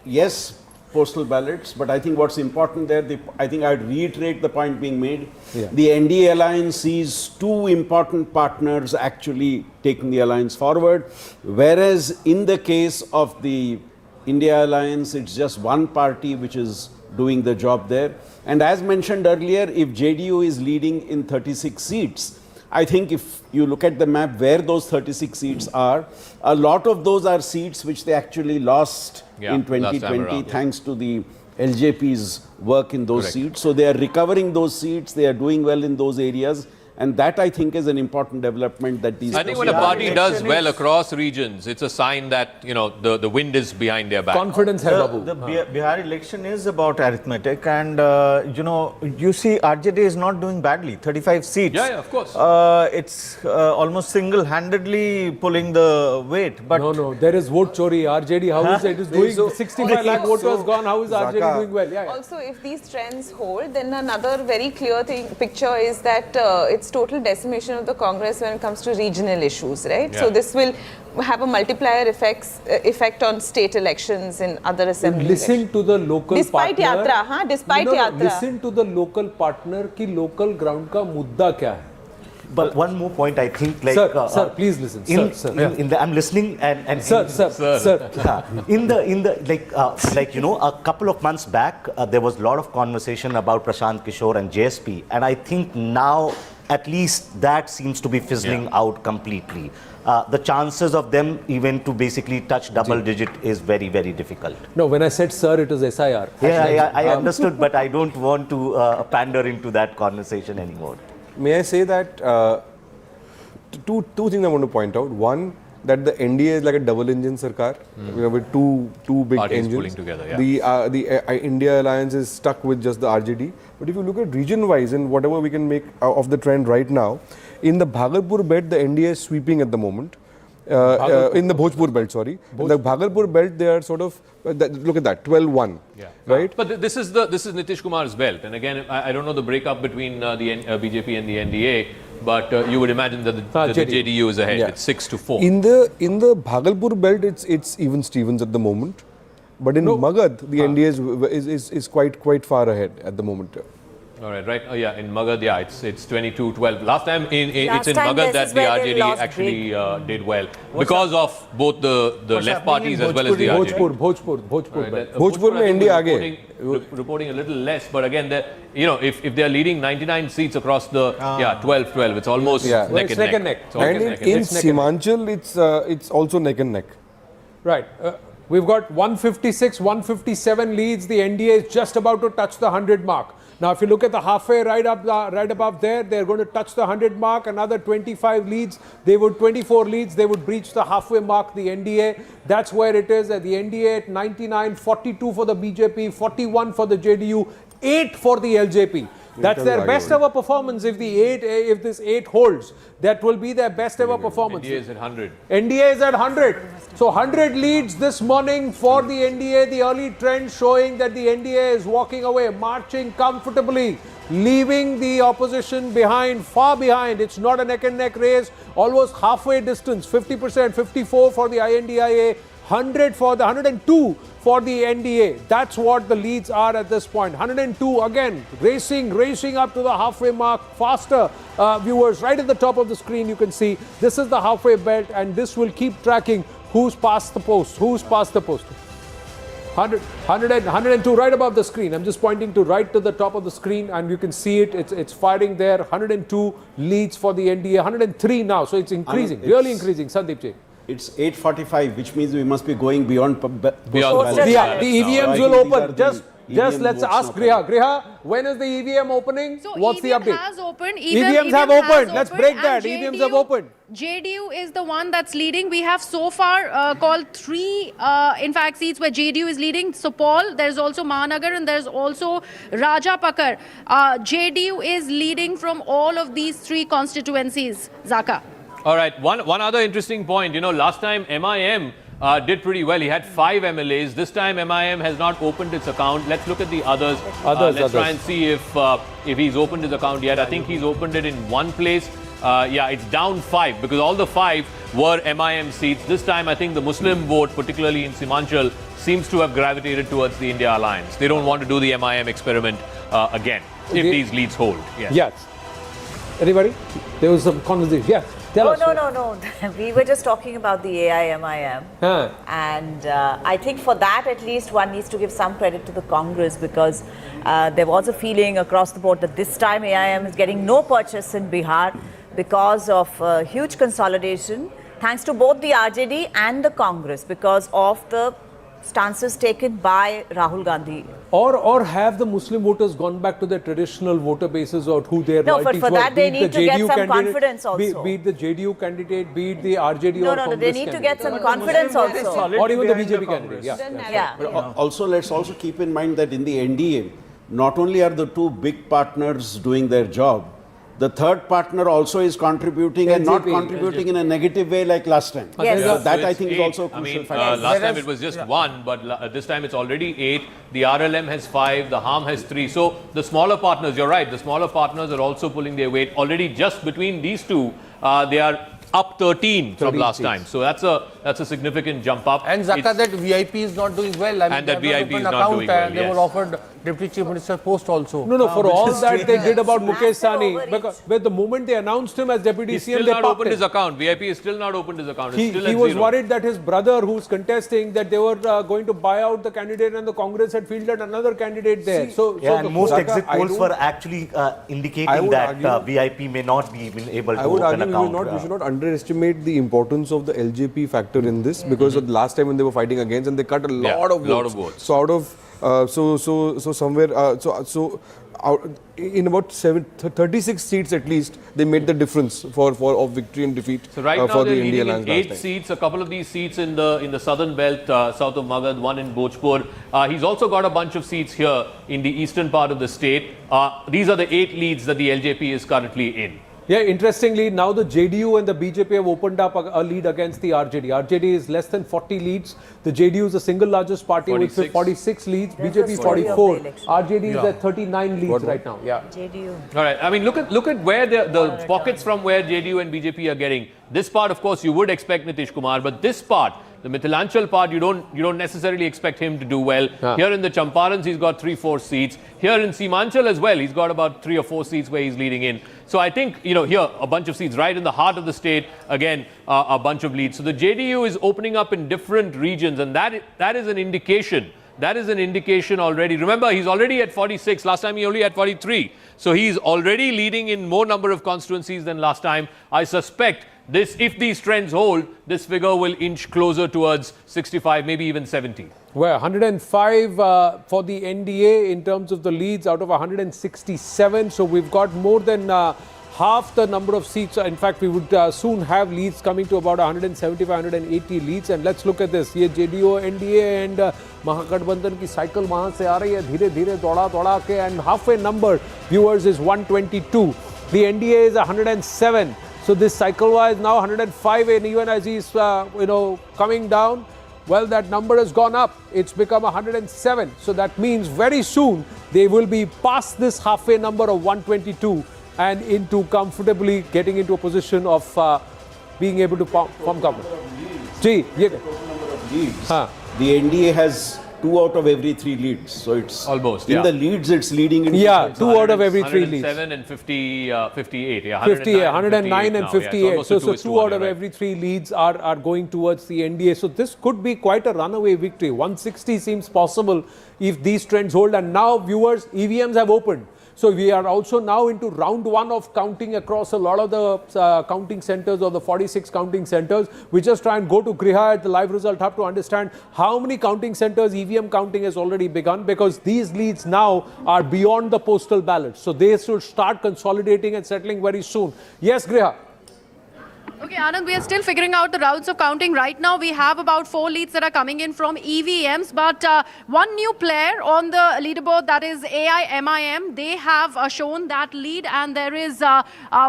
Yes, postal ballots, but I think what's important there, I think I'd reiterate the point being made. Yeah. The NDA alliance sees two important partners actually taking the alliance forward, whereas in the case of the India alliance, it's just one party which is doing the job there. And as mentioned earlier, if JDU is leading in 36 seats, I think if you look at the map where those 36 seats are, a lot of those are seats which they actually lost in 2020 thanks to the LJP's work in those seats. So they are recovering those seats, they are doing well in those areas. And that, I think, is an important development that these... I think when a party does well across regions, it's a sign that, the wind is behind their back. Confidence hai, Babu. The Bihar election is about arithmetic, and, you see RJD is not doing badly, 35 seats. Yeah, of course. It's almost single-handedly pulling the weight. But No, there is vote chori. RJD, how is it? Is doing 65 lakh voters gone. How is RJD doing well? Yeah. Also, if these trends hold, then another very clear picture is that it's total decimation of the Congress when it comes to regional issues, right? Yeah. So this will have a multiplier effect on state elections in other assembly Listen to the local despite partner. Yatra, despite Yatra. Listen to the local partner ki local ground ka mudda kya hai. But one more point, I think, like... Sir, please listen. I'm listening and... Sir. In the a couple of months back, there was a lot of conversation about Prashant Kishore and JSP. And I think now, at least that seems to be fizzling out completely. The chances of them even to basically touch double digit is very, very difficult. No, when I said sir, it was SIR. Yeah, I understood, but I don't want to pander into that conversation anymore. May I say that two things I want to point out. One, that the NDA is like a double engine sarkar, with two big Parties engines. pulling together, yeah. The India alliance is stuck with just the RJD. But if you look at region wise and whatever we can make of the trend right now, in the Bhagalpur belt, the NDA is sweeping at the moment. In the Bhojpur belt, sorry. In the Bhagalpur belt, they are sort of, look at that, 12-1, right? But this is Nitish Kumar's belt. And again, I don't know the breakup between the BJP and the NDA, but you would imagine that the JDU is ahead. It's 6-4. In the Bhagalpur belt, it's even Stevens at the moment. But in Magad, the NDA is quite far ahead at the moment. All right. Oh, yeah, in Magad, it's 22-12. Last time it's in Magad that the RJD actually did well because of both the left parties as well as the RJD. Bhojpur mein India reporting a little less, but again, if they are leading 99 seats across the 12-12, it's almost neck and neck. And in Simanchal, it's also neck and neck. Right. We've got 156, 157 leads. The NDA is just about to touch the 100 mark. Now, if you look at the halfway right above there, they're going to touch the 100 mark. Another 25 leads, 24 leads, they would breach the halfway mark, the NDA. That's where it is at the NDA at 99, 42 for the BJP, 41 for the JDU, 8 for the LJP. That's their best ever performance. If this 8 holds, that will be their best ever performance. NDA is at 100. NDA is at 100. So 100 leads this morning for the NDA. The early trend showing that the NDA is walking away, marching comfortably, leaving the opposition behind, far behind. It's not a neck and neck race, almost halfway distance, 50%, 54 for the INDIA, 100 for the 102 for the NDA. That's what the leads are at this point. 102 again, racing up to the halfway mark, faster. Viewers, right at the top of the screen, you can see this is the halfway belt, and this will keep tracking who's past the post, 102 right above the screen. I'm just pointing to right to the top of the screen, and you can see it. It's firing there. 102 leads for the NDA. 103 now, so it's increasing, really increasing. Sandeep ji. It's 8:45, which means we must be going beyond The EVMs will open. Just let's ask Griha. Griha, when is the EVM opening? So what's the EVM update? has opened. EVMs have opened. Let's break that. EVMs have opened. JDU is the one that's leading. We have so far called 3, in fact, seats where JDU is leading. Supal, there's also Mahanagar, and there's also Rajapakar. JDU is leading from all of these 3 constituencies. Zaka. All right, one other interesting point. You know, last time MIM did pretty well. He had 5 MLAs. This time MIM has not opened its account. Let's look at the others. Let's try and see if he's opened his account yet. I think he's opened it in one place. Yeah, it's down 5 because all the 5 were MIM seats. This time I think the Muslim vote, particularly in Simanchal, seems to have gravitated towards the India Alliance. They don't want to do the MIM experiment again if these leads hold. Yes. Anybody? There was some conversation. Yes. No. We were just talking about the AIMIM. And I think for that, at least, one needs to give some credit to the Congress, because there was a feeling across the board that this time AIM is getting no purchase in Bihar because of huge consolidation, thanks to both the RJD and the Congress, because of the stances taken by Rahul Gandhi. Or have the Muslim voters gone back to their traditional voter bases, or who their No, loyalties for were? that they need to get some confidence also. Be it the JDU candidate, be it the RJD or Congress they need to get some confidence also. Or even the BJP candidate. But let's also keep in mind that in the NDA, not only are the 2 big partners doing their job, the third partner also is contributing and not contributing in a negative way like last time. Yes. So that I it's think 8. is also a crucial factor. Last time it was just 1, but this time it's already 8. The RLM has 5, the HAM has 3. So the smaller partners, you're right, the smaller partners are also pulling their weight. Already just between these 2, they are up 13 from last time. So that's a significant jump up. And Zaka, that VIP is not doing well. I mean, and that VIP is not doing well. They were offered Deputy Chief Minister post also. No, for all that they did about Mukesh Sahni, because the moment they announced him as Deputy He's CM, still not opened his account. VIP is still not opened his account. It's still He at was 0. worried that his brother, who's contesting, that they were going to buy out the candidate, and the Congress had fielded another candidate there. And most exit polls were actually indicating that VIP may not be even able to open an account. We should not underestimate the importance of the LJP factor in this, because of the last time when they were fighting against, and they cut a lot of votes. So out of in about 36 seats at least, they made the difference of victory and defeat so right now for they're the India leading Alliance. in 8 seats. A couple of these seats in the southern belt, south of Magad, one in Bhojpur. He's also got a bunch of seats here in the eastern part of the state. These are the 8 leads that the LJP is currently in. Yeah, interestingly, now the JDU and the BJP have opened up a lead against the RJD. RJD is less than 40 leads. The JDU is the single largest party 46. with 46 leads. BJP 44. RJD is at 39 leads right now. Yeah. JDU. All right. I mean, look at where the pockets from where JDU and BJP are getting. This part, of course, you would expect Nitish Kumar, but this part, the Mithilanchal part, you don't necessarily expect him to do well. Here in the Champarans, he's got 3-4 seats. Here in Simanchal as well, he's got about 3 or 4 seats where he's leading in. So I think, here, a bunch of seats right in the heart of the state, again, a bunch of leads. So the JDU is opening up in different regions, and that is an indication. That is an indication already. Remember, he's already at 46. Last time he only had 43. So he's already leading in more number of constituencies than last time. I suspect if these trends hold, this figure will inch closer towards 65, maybe even 70. Well, 105 for the NDA in terms of the leads out of 167. So we've got more than half the number of seats. In fact, we would soon have leads coming to about 175, 180 leads. And let's look at this. ये JDU, NDA and Mahagathbandhan की cycle वहाँ से आ रही है धीरे-धीरे दौड़ा के, and halfway number, viewers, is 122. The NDA is 107. So this cycle-wise now 105, and even as he's coming down, well, that number has gone up. It's become 107. So that means very soon they will be past this halfway number of 122 and into comfortably getting into a position of being able to form government. The NDA has 2 out of every 3 leads, so it's almost in the leads. It's leading in 2 out of every 3 leads. 107 and 58. Yeah, 109 and 58. Yeah, so 2 out of every 3 leads are going towards the NDA. So this could be quite a runaway victory. 160 seems possible if these trends hold. And now, viewers, EVMs have opened. So we are also now into round 1 of counting across a lot of the counting centers, or the 46 counting centers. We just try and go to Griha at the live result hub to understand how many counting centers EVM counting has already begun, because these leads now are beyond the postal ballots. So they should start consolidating and settling very soon. Yes, Griha. Okay, Anand, we are still figuring out the routes of counting. Right now, we have about 4 leads that are coming in from EVMs, but one new player on the leaderboard, that is AIMIM, they have shown that lead, and there is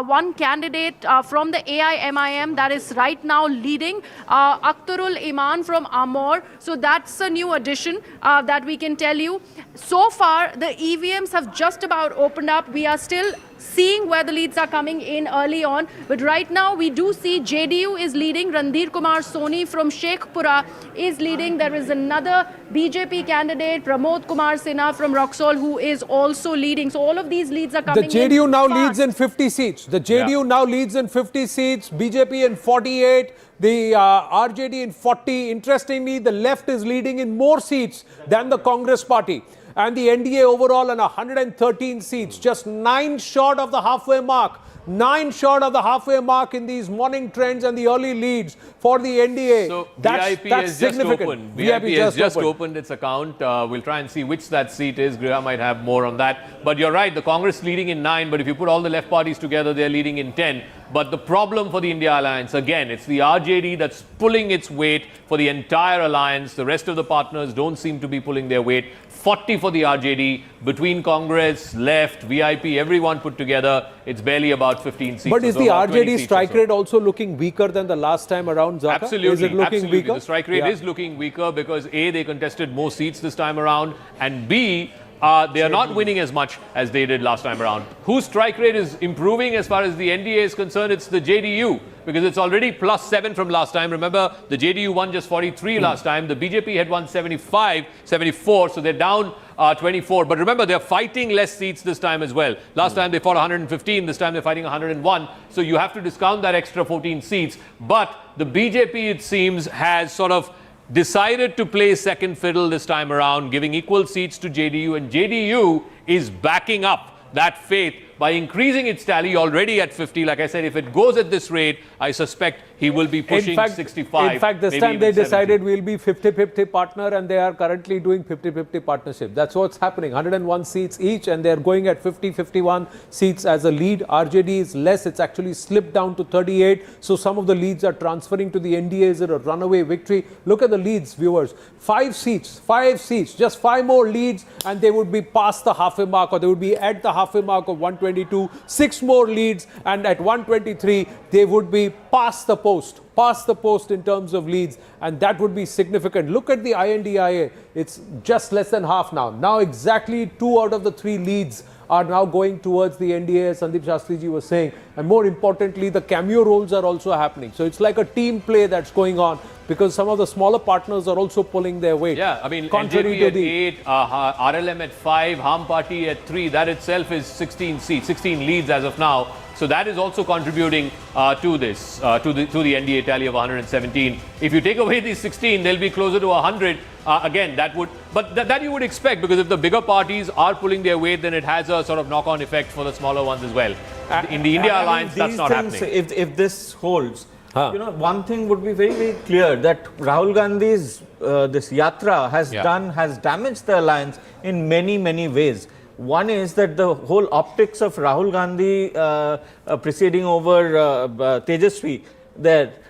one candidate from the AIMIM that is right now leading, Akhtarul Iman from Amor. So that's a new addition that we can tell you. So far, the EVMs have just about opened up. We are still seeing where the leads are coming in early on. But right now, we do see JDU is leading. Randhir Kumar Soni from Sheikhpura is leading. There is another BJP candidate, Pramod Kumar Sinha from Roxol, who is also leading. So all of these leads are coming in. The JDU now leads in 50 seats. The JDU now leads in 50 seats. BJP in 48. The RJD in 40. Interestingly, the left is leading in more seats than the Congress party. And the NDA overall on 113 seats, just 9 short of the halfway mark. 9 short of the halfway mark in these morning trends and the early leads for the NDA. So that's VIP has just significant. opened. VIP has just opened its account. We'll try and see which that seat is. Griha might have more on that. But you're right, the Congress leading in 9, but if you put all the left parties together, they're leading in 10. But the problem for the India Alliance, again, it's the RJD that's pulling its weight for the entire alliance. The rest of the partners don't seem to be pulling their weight. 40 for the RJD. Between Congress, left, VIP, everyone put together, it's barely about 15 seats. But is the RJD strike rate also looking weaker than the last time around, Zaka? Absolutely. Is it looking weaker? The strike rate is looking weaker because A, they contested more seats this time around, and B, they are not winning as much as they did last time around. Whose strike rate is improving as far as the NDA is concerned? It's the JDU, because it's already +7 from last time. Remember, the JDU won just 43 last time. The BJP had won 74, so they're down 24. But remember, they're fighting less seats this time as well. Last time they fought 115, this time they're fighting 101. So you have to discount that extra 14 seats. But the BJP, it seems, has sort of decided to play second fiddle this time around, giving equal seats to JDU, and JDU is backing up that faith by increasing its tally already at 50. Like I said, if it goes at this rate, I suspect he will be pushing 65. In fact, this time they decided we'll be 50-50 partner, and they are currently doing 50-50 partnership. That's what's happening. 101 seats each, and they're going at 50-51 seats as a lead. RJD is less. It's actually slipped down to 38. So some of the leads are transferring to the NDA. Is it a runaway victory? Look at the leads, viewers. 5 seats, just 5 more leads, and they would be past the halfway mark, or they would be at the halfway mark of 122. 6 more leads, and at 123 they would be past the post in terms of leads, and that would be significant. Look at the INDIA. It's just less than half now. Now exactly 2 out of the 3 leads are now going towards the NDA, as Sandeep Shastriji was saying. And more importantly, the cameo roles are also happening. So it's like a team play that's going on, because some of the smaller partners are also pulling their weight. Yeah, I mean, contrary NJP to at the 8, RLM at 5, Harm Party at 3. That itself is 16 seats, 16 leads as of now. So that is also contributing to this, to the NDA tally of 117. If you take away these 16, they'll be closer to 100. Again, that would, but that you would expect, because if the bigger parties are pulling their weight, then it has a sort of knock-on effect for the smaller ones as well. In the India Alliance, that's not happening. If this holds, one thing would be very, very clear, that Rahul Gandhi's this yatra has damaged the alliance in many, many ways. One is that the whole optics of Rahul Gandhi proceeding over Tejashwi, that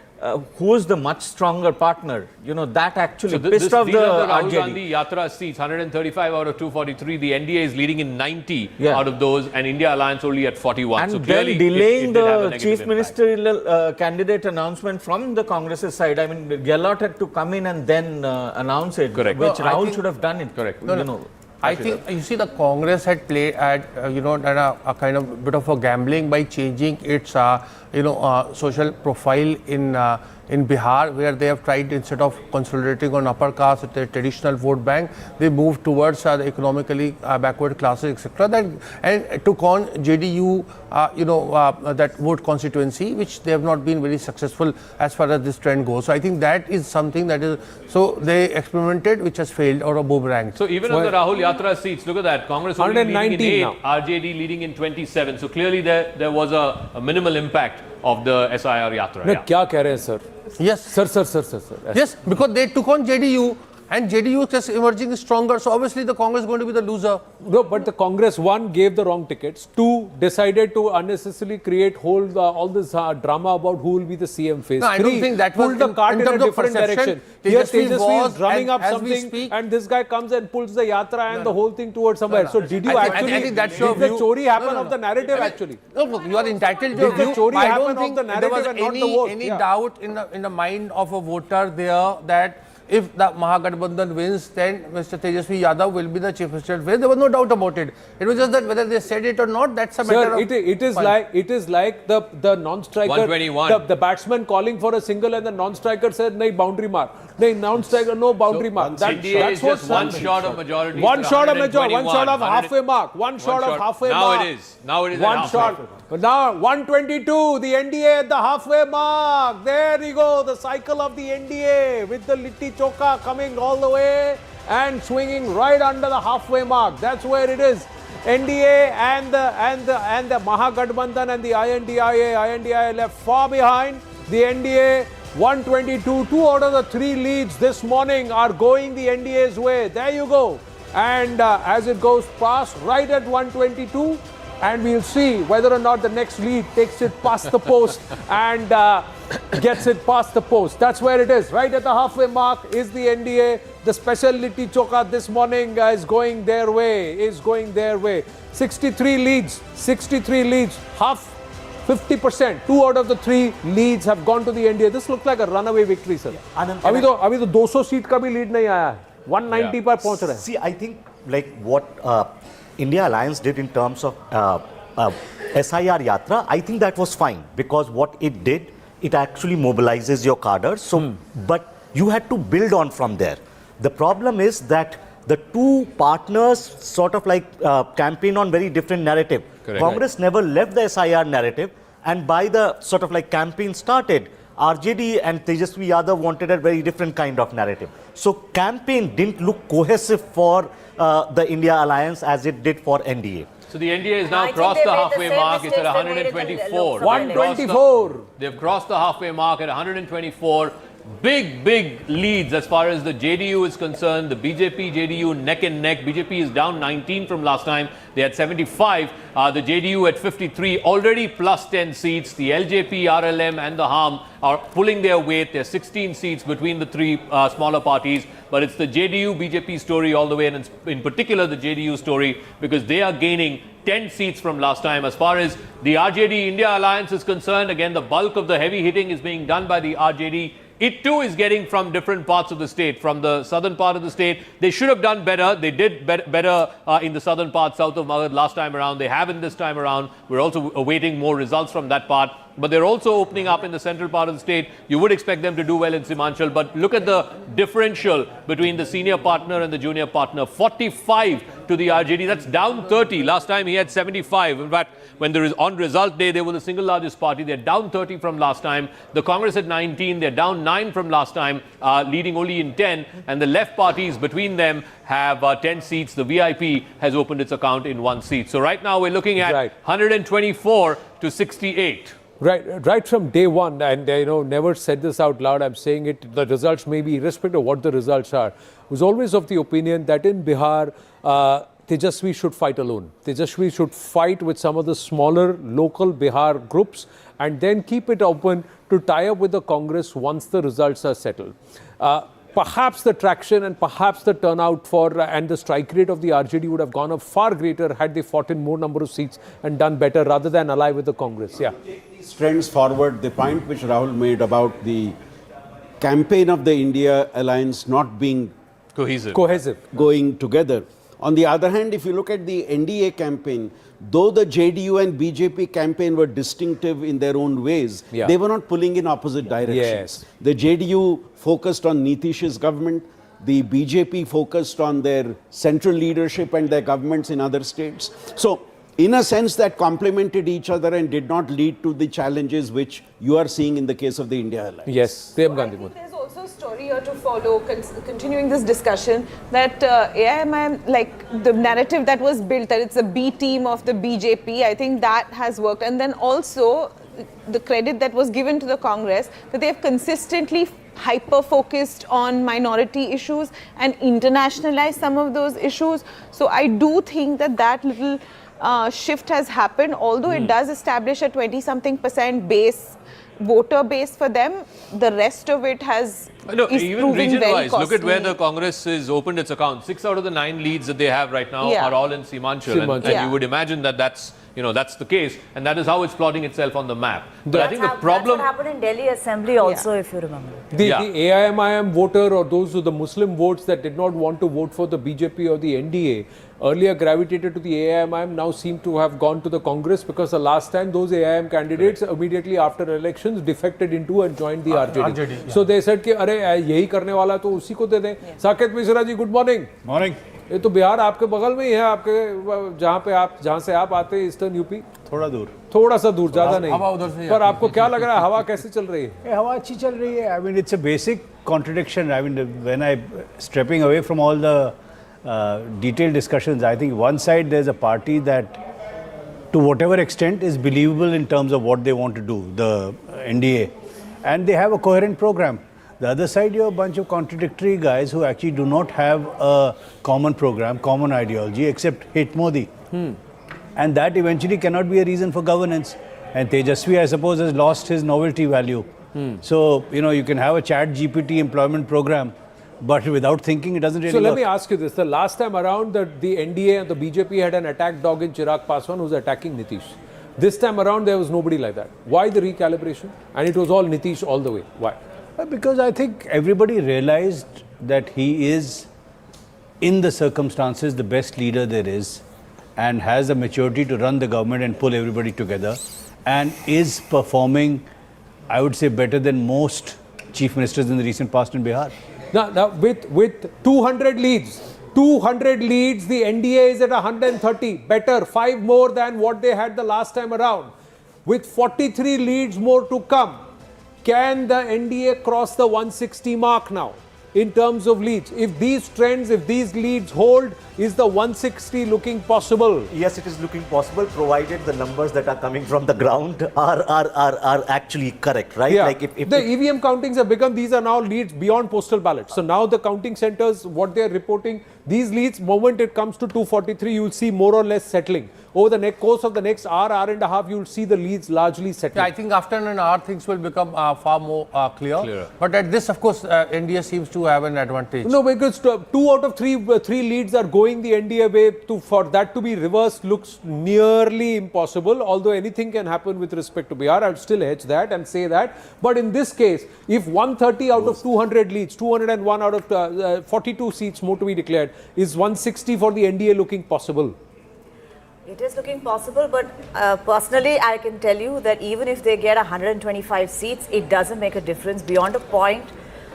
who is the much stronger partner? You know, that actually pissed off the Rahul RJD. Gandhi Yatra seats, 135 out of 243. The NDA is leading in 90 out of those, and India Alliance only at 41. And so then clearly delaying it did have a the negative chief impact. ministerial candidate announcement from the Congress's side. I mean, Gehlot had to come in and then announce it, Correct. which No, I Rahul think- should have done it. Correct. You know. I think you see the Congress had played at done a kind of bit of a gambling by changing its social profile in Bihar, where they have tried, instead of consolidating on upper caste with their traditional vote bank, they moved towards the economically backward classes, etc. And took on JDU, that vote constituency, which they have not been very successful as far as this trend goes. So I think that is something that is, so they experimented, which has failed or a boomerang. So even on the Rahul Yatra seats, look at that. Congress only leading in 8, now. RJD leading in 27. So clearly there was a minimal impact of the SIR Yatra. No, क्या कह रहे हैं sir? Yes. Sir. Yes, because they took on JDU and JDU is just emerging stronger. So obviously the Congress is going to be the loser. No, but the Congress, one, gave the wrong tickets. Two, decided to unnecessarily create all this drama about who will be the CM face. No, I Three, don't think that was pulled the in cart in a terms of different perception. direction. Here Tejashwi Tejashwi was, is drumming and up as we something, speak- and this guy comes and pulls the yatra and the whole thing towards somewhere. So did you I think actually, that's your did the view. chori happen No. of the narrative actually? No, look, you are entitled to your Did the view. chori I happen don't of think the there was narrative and not the vote? any Yeah. doubt in the mind of a voter there that if the Mahagathbandhan wins, then Mr. Tejashwi Yadav will be the Chief Minister. There was no doubt about it. It was just that whether they said it or not, that's a matter Sir, of... it is like the non-striker, 121. the batsman calling for a single and the non-striker said, "Nahi, boundary mark." Nahi, non-striker, no boundary mark. NDA is just one happened. shot of majority. One to shot of majority, 121, one shot of 100 halfway mark, one shot of halfway now mark. Now it is One at shot. halfway. Now 122, the NDA at the halfway mark. There you go, the cycle of the NDA with the Litti Choka coming all the way and swinging right under the halfway mark. That's where it is. NDA and the Mahagathbandhan and the INDIA left far behind. The NDA 122, 2 out of the 3 leads this morning are going the NDA's way. There you go. And as it goes past right at 122, and we'll see whether or not the next lead takes it past the post and gets it past the post. That's where it is. Right at the halfway mark is the NDA. The special Litti Choka this morning is going their way. 63 leads, half 50%. 2 out of the 3 leads have gone to the NDA. This looks like a runaway victory, sir. अभी तो 200 seat का भी lead नहीं आया है. 190 पर पहुंच रहे हैं. See, I think like what India Alliance did in terms of SIR Yatra, I think that was fine because what it did, it actually mobilizes your cadres. So, but you had to build on from there. The problem is that the two partners sort of like campaign on very different narrative. Correct. Congress never left the SIR narrative, and by the sort of like campaign started, RJD and Tejashwi Yadav wanted a very different kind of narrative. So campaign didn't look cohesive for the India Alliance as it did for NDA. So the NDA has now I think crossed they the made the halfway same mark. It's at mistakes they made in the 124. Lok Sabha election. 124. They've crossed the halfway mark at 124. Big leads as far as the JDU is concerned. The BJP, JDU neck and neck. BJP is down 19 from last time. They had 75. The JDU at 53, already plus 10 seats. The LJP, RLM and the HAM are pulling their weight. There are 16 seats between the 3 smaller parties. But it's the JDU, BJP story all the way, and in particular the JDU story, because they are gaining 10 seats from last time. As far as the RJD India Alliance is concerned, again, the bulk of the heavy hitting is being done by the RJD. It too is getting from different parts of the state, from the southern part of the state. They should have done better. They did better in the southern part, south of Magad last time around. They haven't this time around. We're also awaiting more results from that part. But they're also opening up in the central part of the state. You would expect them to do well in Simanchal. But look at the differential between the senior partner and the junior partner. 45 to the RJD. That's down 30. Last time he had 75. In fact, when there is on result day, they were the single largest party. They're down 30 from last time. The Congress at 19. They're down 9 from last time, leading only in 10. And the left parties between them have 10 seats. The VIP has opened its account in 1 seat. So right now we're looking at 124 to 68. Right from day one, and never said this out loud, I'm saying it, the results may be irrespective of what the results are, was always of the opinion that in Bihar, Tejashwi should fight alone. Tejashwi should fight with some of the smaller local Bihar groups and then keep it open to tie up with the Congress once the results are settled. Perhaps the traction and perhaps the turnout for and the strike rate of the RJD would have gone up far greater had they fought in more number of seats and done better rather than ally with the Congress. Yeah. These trends forward, the point which Rahul made about the campaign of the India alliance not being cohesive, going together. On the other hand, if you look at the NDA campaign, though the JDU and BJP campaign were distinctive in their own ways, they were not pulling in opposite directions. The JDU focused on Nitish's government, the BJP focused on their central leadership and their governments in other states. So, in a sense, that complemented each other and did not lead to the challenges which you are seeing in the case of the India alliance. Yes, Gandhi. There's also a story here to follow, continuing this discussion, that AIMIM, like the narrative that was built, that it's a B team of the BJP, I think that has worked. And then also the credit that was given to the Congress, that they have consistently hyper-focused on minority issues and internationalized some of those issues. So I do think that that little shift has happened, although it does establish a 20-something% base, voter base for them. The rest of it is even region-wise, very look at where the Congress has opened its account. 6 out of the 9 leads that they have right now are all in Simanchal. And you would imagine that that's the case, and that is how it's plotting itself on the map. But I think the problem... That's what happened in Delhi Assembly also, if you remember. The AIMIM voter, or those who the Muslim votes that did not want to vote for the BJP or the NDA, earlier gravitated to the AIMIM, now seem to have gone to the Congress, because the last time those AIM candidates immediately after elections defected into and joined the RJD. So they said कि अरे यही करने वाला तो उसी को दे दें. Saket Mishra ji, good morning. Morning. ये तो बिहार आपके बगल में ही है, आपके जहाँ से आप आते हैं, ईस्टर्न यूपी. थोड़ा सा दूर, ज्यादा नहीं. पर आपको क्या लग रहा है, हवा कैसे चल रही है? हवा अच्छी चल रही है. I mean, it's a basic contradiction. I mean, when I stepping away from all the detailed discussions, I think one side there's a party that, to whatever extent, is believable in terms of what they want to do, the NDA, and they have a coherent program. The other side, you have a bunch of contradictory guys who actually do not have a common program, common ideology, except hate Modi. And that eventually cannot be a reason for governance. And Tejashwi, I suppose, has lost his novelty value. So, you can have a chat GPT employment program, but without thinking, it doesn't really work. So let me ask you this. The last time around, the NDA and the BJP had an attack dog in Chirag Paswan who was attacking Nitish. This time around, there was nobody like that. Why the recalibration? And it was all Nitish all the way. Why? Because I think everybody realized that he is, in the circumstances, the best leader there is, and has the maturity to run the government and pull everybody together, and is performing, I would say, better than most chief ministers in the recent past in Bihar. Now with 200 leads, the NDA is at 130, better, 5 more than what they had the last time around. With 43 leads more to come, can the NDA cross the 160 mark now in terms of leads? If these trends, if these leads hold, is the 160 looking possible? Yes, it is looking possible, provided the numbers that are coming from the ground are actually correct, right? Yeah. Like if the EVM countings have become, these are now leads beyond postal ballots. So now the counting centers, what they are reporting, these leads, moment it comes to 243, you will see more or less settling. Over the course of the next hour and a half, you will see the leads largely settling. Yeah, I think after an hour, things will become far more clear. But at this, of course, India seems to have an advantage. No, because 2 out of 3 leads are going the NDA way. For that to be reversed looks nearly impossible. Although anything can happen with respect to Bihar, I will still hedge that and say that. But in this case, if 130 out of 200 leads, 201 out of 42 seats more to be declared, is 160 for the NDA looking possible? It is looking possible, but personally, I can tell you that even if they get 125 seats, it doesn't make a difference. Beyond a point,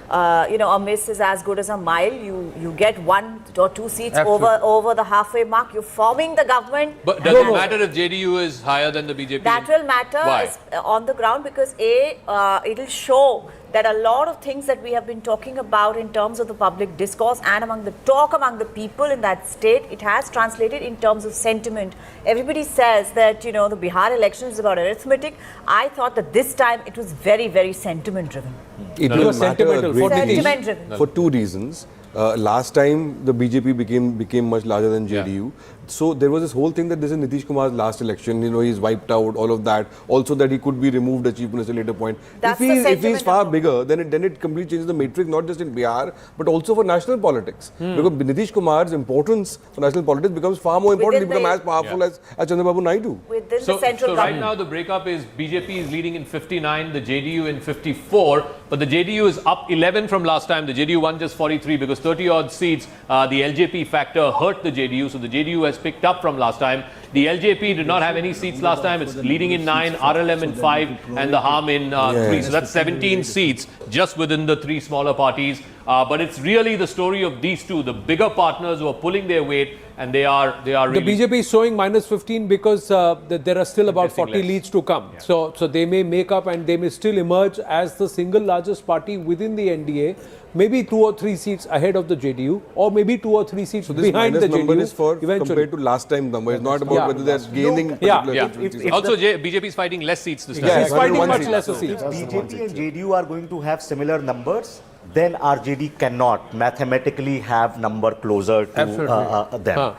a miss is as good as a mile. You get 1 or 2 seats over the halfway mark. You're forming the government. But does it matter if JDU is higher than the BJP? That will matter on the ground, because it'll show that a lot of things that we have been talking about in terms of the public discourse and among the people in that state, it has translated in terms of sentiment. Everybody says that, the Bihar election is about arithmetic. I thought that this time it was very, very sentiment driven. It was sentimental for 2 reasons. Last time the BJP became much larger than JDU. So there was this whole thing that this is Nitish Kumar's last election. You know, he's wiped out, all of that. Also that he could be removed as chief minister at a later point. If he's far bigger, then it completely changes the matrix, not just in Bihar, but also for national politics. Because Nitish Kumar's importance for national politics becomes far more important. He becomes as powerful as Chandrababu Naidu. So right now the breakup is BJP is leading in 59, the JDU in 54, but the JDU is up 11 from last time. The JDU won just 43 because 30 odd seats, the LJP factor hurt the JDU, so the JDU has picked up from last time. The LJP did not have any seats last time. It's leading in 9, RLM in 5 and the Harm in 3. So that's 17 seats just within the 3 smaller parties. But it's really the story of these two, the bigger partners who are pulling their weight, and they are really... The BJP is showing minus 15 because there are still about 40 leads to come. Yeah. So they may make up and they may still emerge as the single largest party within the NDA, maybe 2 or 3 seats ahead of the JDU, or maybe 2 or 3 seats behind the JDU. So this number is for compared to last time number. It's not about whether they're gaining Also, BJP is fighting less seats this time. Yeah, it's fighting much lesser seats. If BJP and JDU are going to have similar numbers, then RJD cannot mathematically have number closer to them.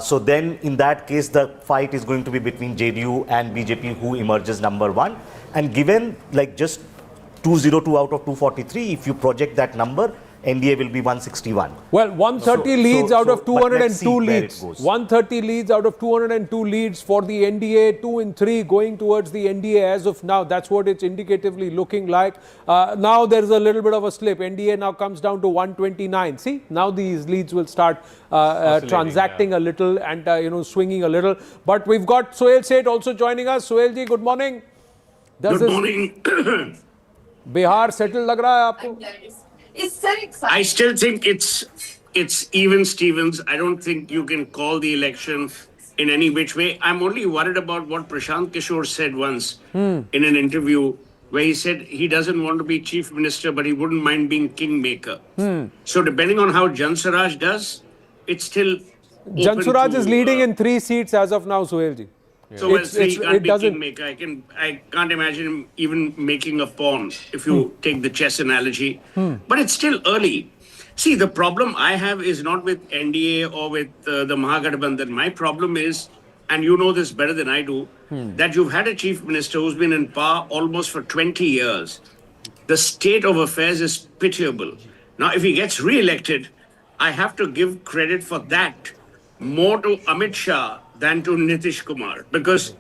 So then in that case, the fight is going to be between JDU and BJP, who emerges number 1. And given like just 202 out of 243, if you project that number, NDA will be 161. Well, 130 leads out of 202 leads. 130 leads out of 202 leads for the NDA, 2 in 3 going towards the NDA as of now. That's what it's indicatively looking like. Now there's a little bit of a slip. NDA now comes down to 129. See, now these leads will start transacting a little and swinging a little. But we've got Sohail Seth also joining us. Sohail ji, good morning. Good morning. Bihar settled lag raha hai aapko? I still think it's even Stevens. I don't think you can call the election in any which way. I'm only worried about what Prashant Kishore said once in an interview, where he said he doesn't want to be chief minister, but he wouldn't mind being kingmaker. So depending on how Jan Swaraj does, it's still Jan Swaraj is leading in 3 seats as of now, Sohail ji. So he can't be kingmaker. I can't imagine him even making a pawn, if you take the chess analogy. But it's still early. See, the problem I have is not with NDA or with the Mahagathbandhan. My problem is, and you know this better than I do, that you've had a chief minister who's been in power almost for 20 years. The state of affairs is pitiable. Now, if he gets re-elected, I have to give credit for that more to Amit Shah than to Nitish Kumar, because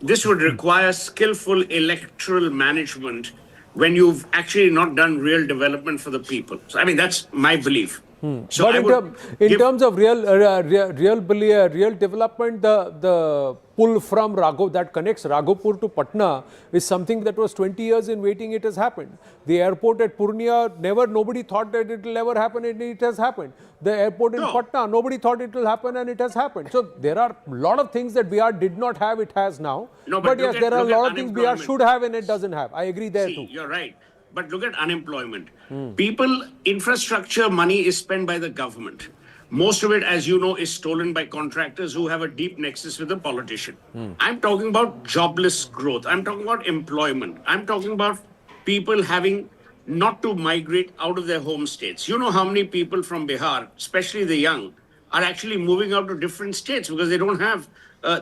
this would require skillful electoral management when you've actually not done real development for the people. So, I mean, that's my belief. So but in terms of real development, the pull from that connects Raghopur to Patna is something that was 20 years in waiting. It has happened. The airport at Purnia, nobody thought that it will ever happen, and it has happened. The airport in Patna, nobody thought it will happen, and it has happened. So there are a lot of things that Bihar did not have, it has now. But yes, there are a lot of things Bihar should have and it doesn't have. I agree there too. You're right. But look at unemployment. People, infrastructure money is spent by the government. Most of it, as you know, is stolen by contractors who have a deep nexus with the politician. I'm talking about jobless growth. I'm talking about employment. I'm talking about people having not to migrate out of their home states. You know how many people from Bihar, especially the young, are actually moving out to different states because they don't have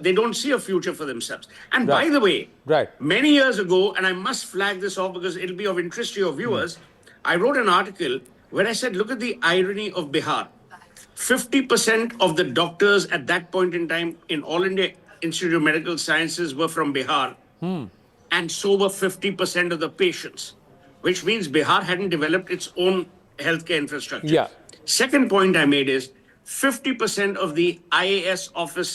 they don't see a future for themselves. And by the way, many years ago, and I must flag this off because it'll be of interest to your viewers, I wrote an article where I said, look at the irony of Bihar. 50% of the doctors at that point in time in All India Institute of Medical Sciences were from Bihar. And so were 50% of the patients, which means Bihar hadn't developed its own healthcare infrastructure. Second point I made is 50% of the IAS officers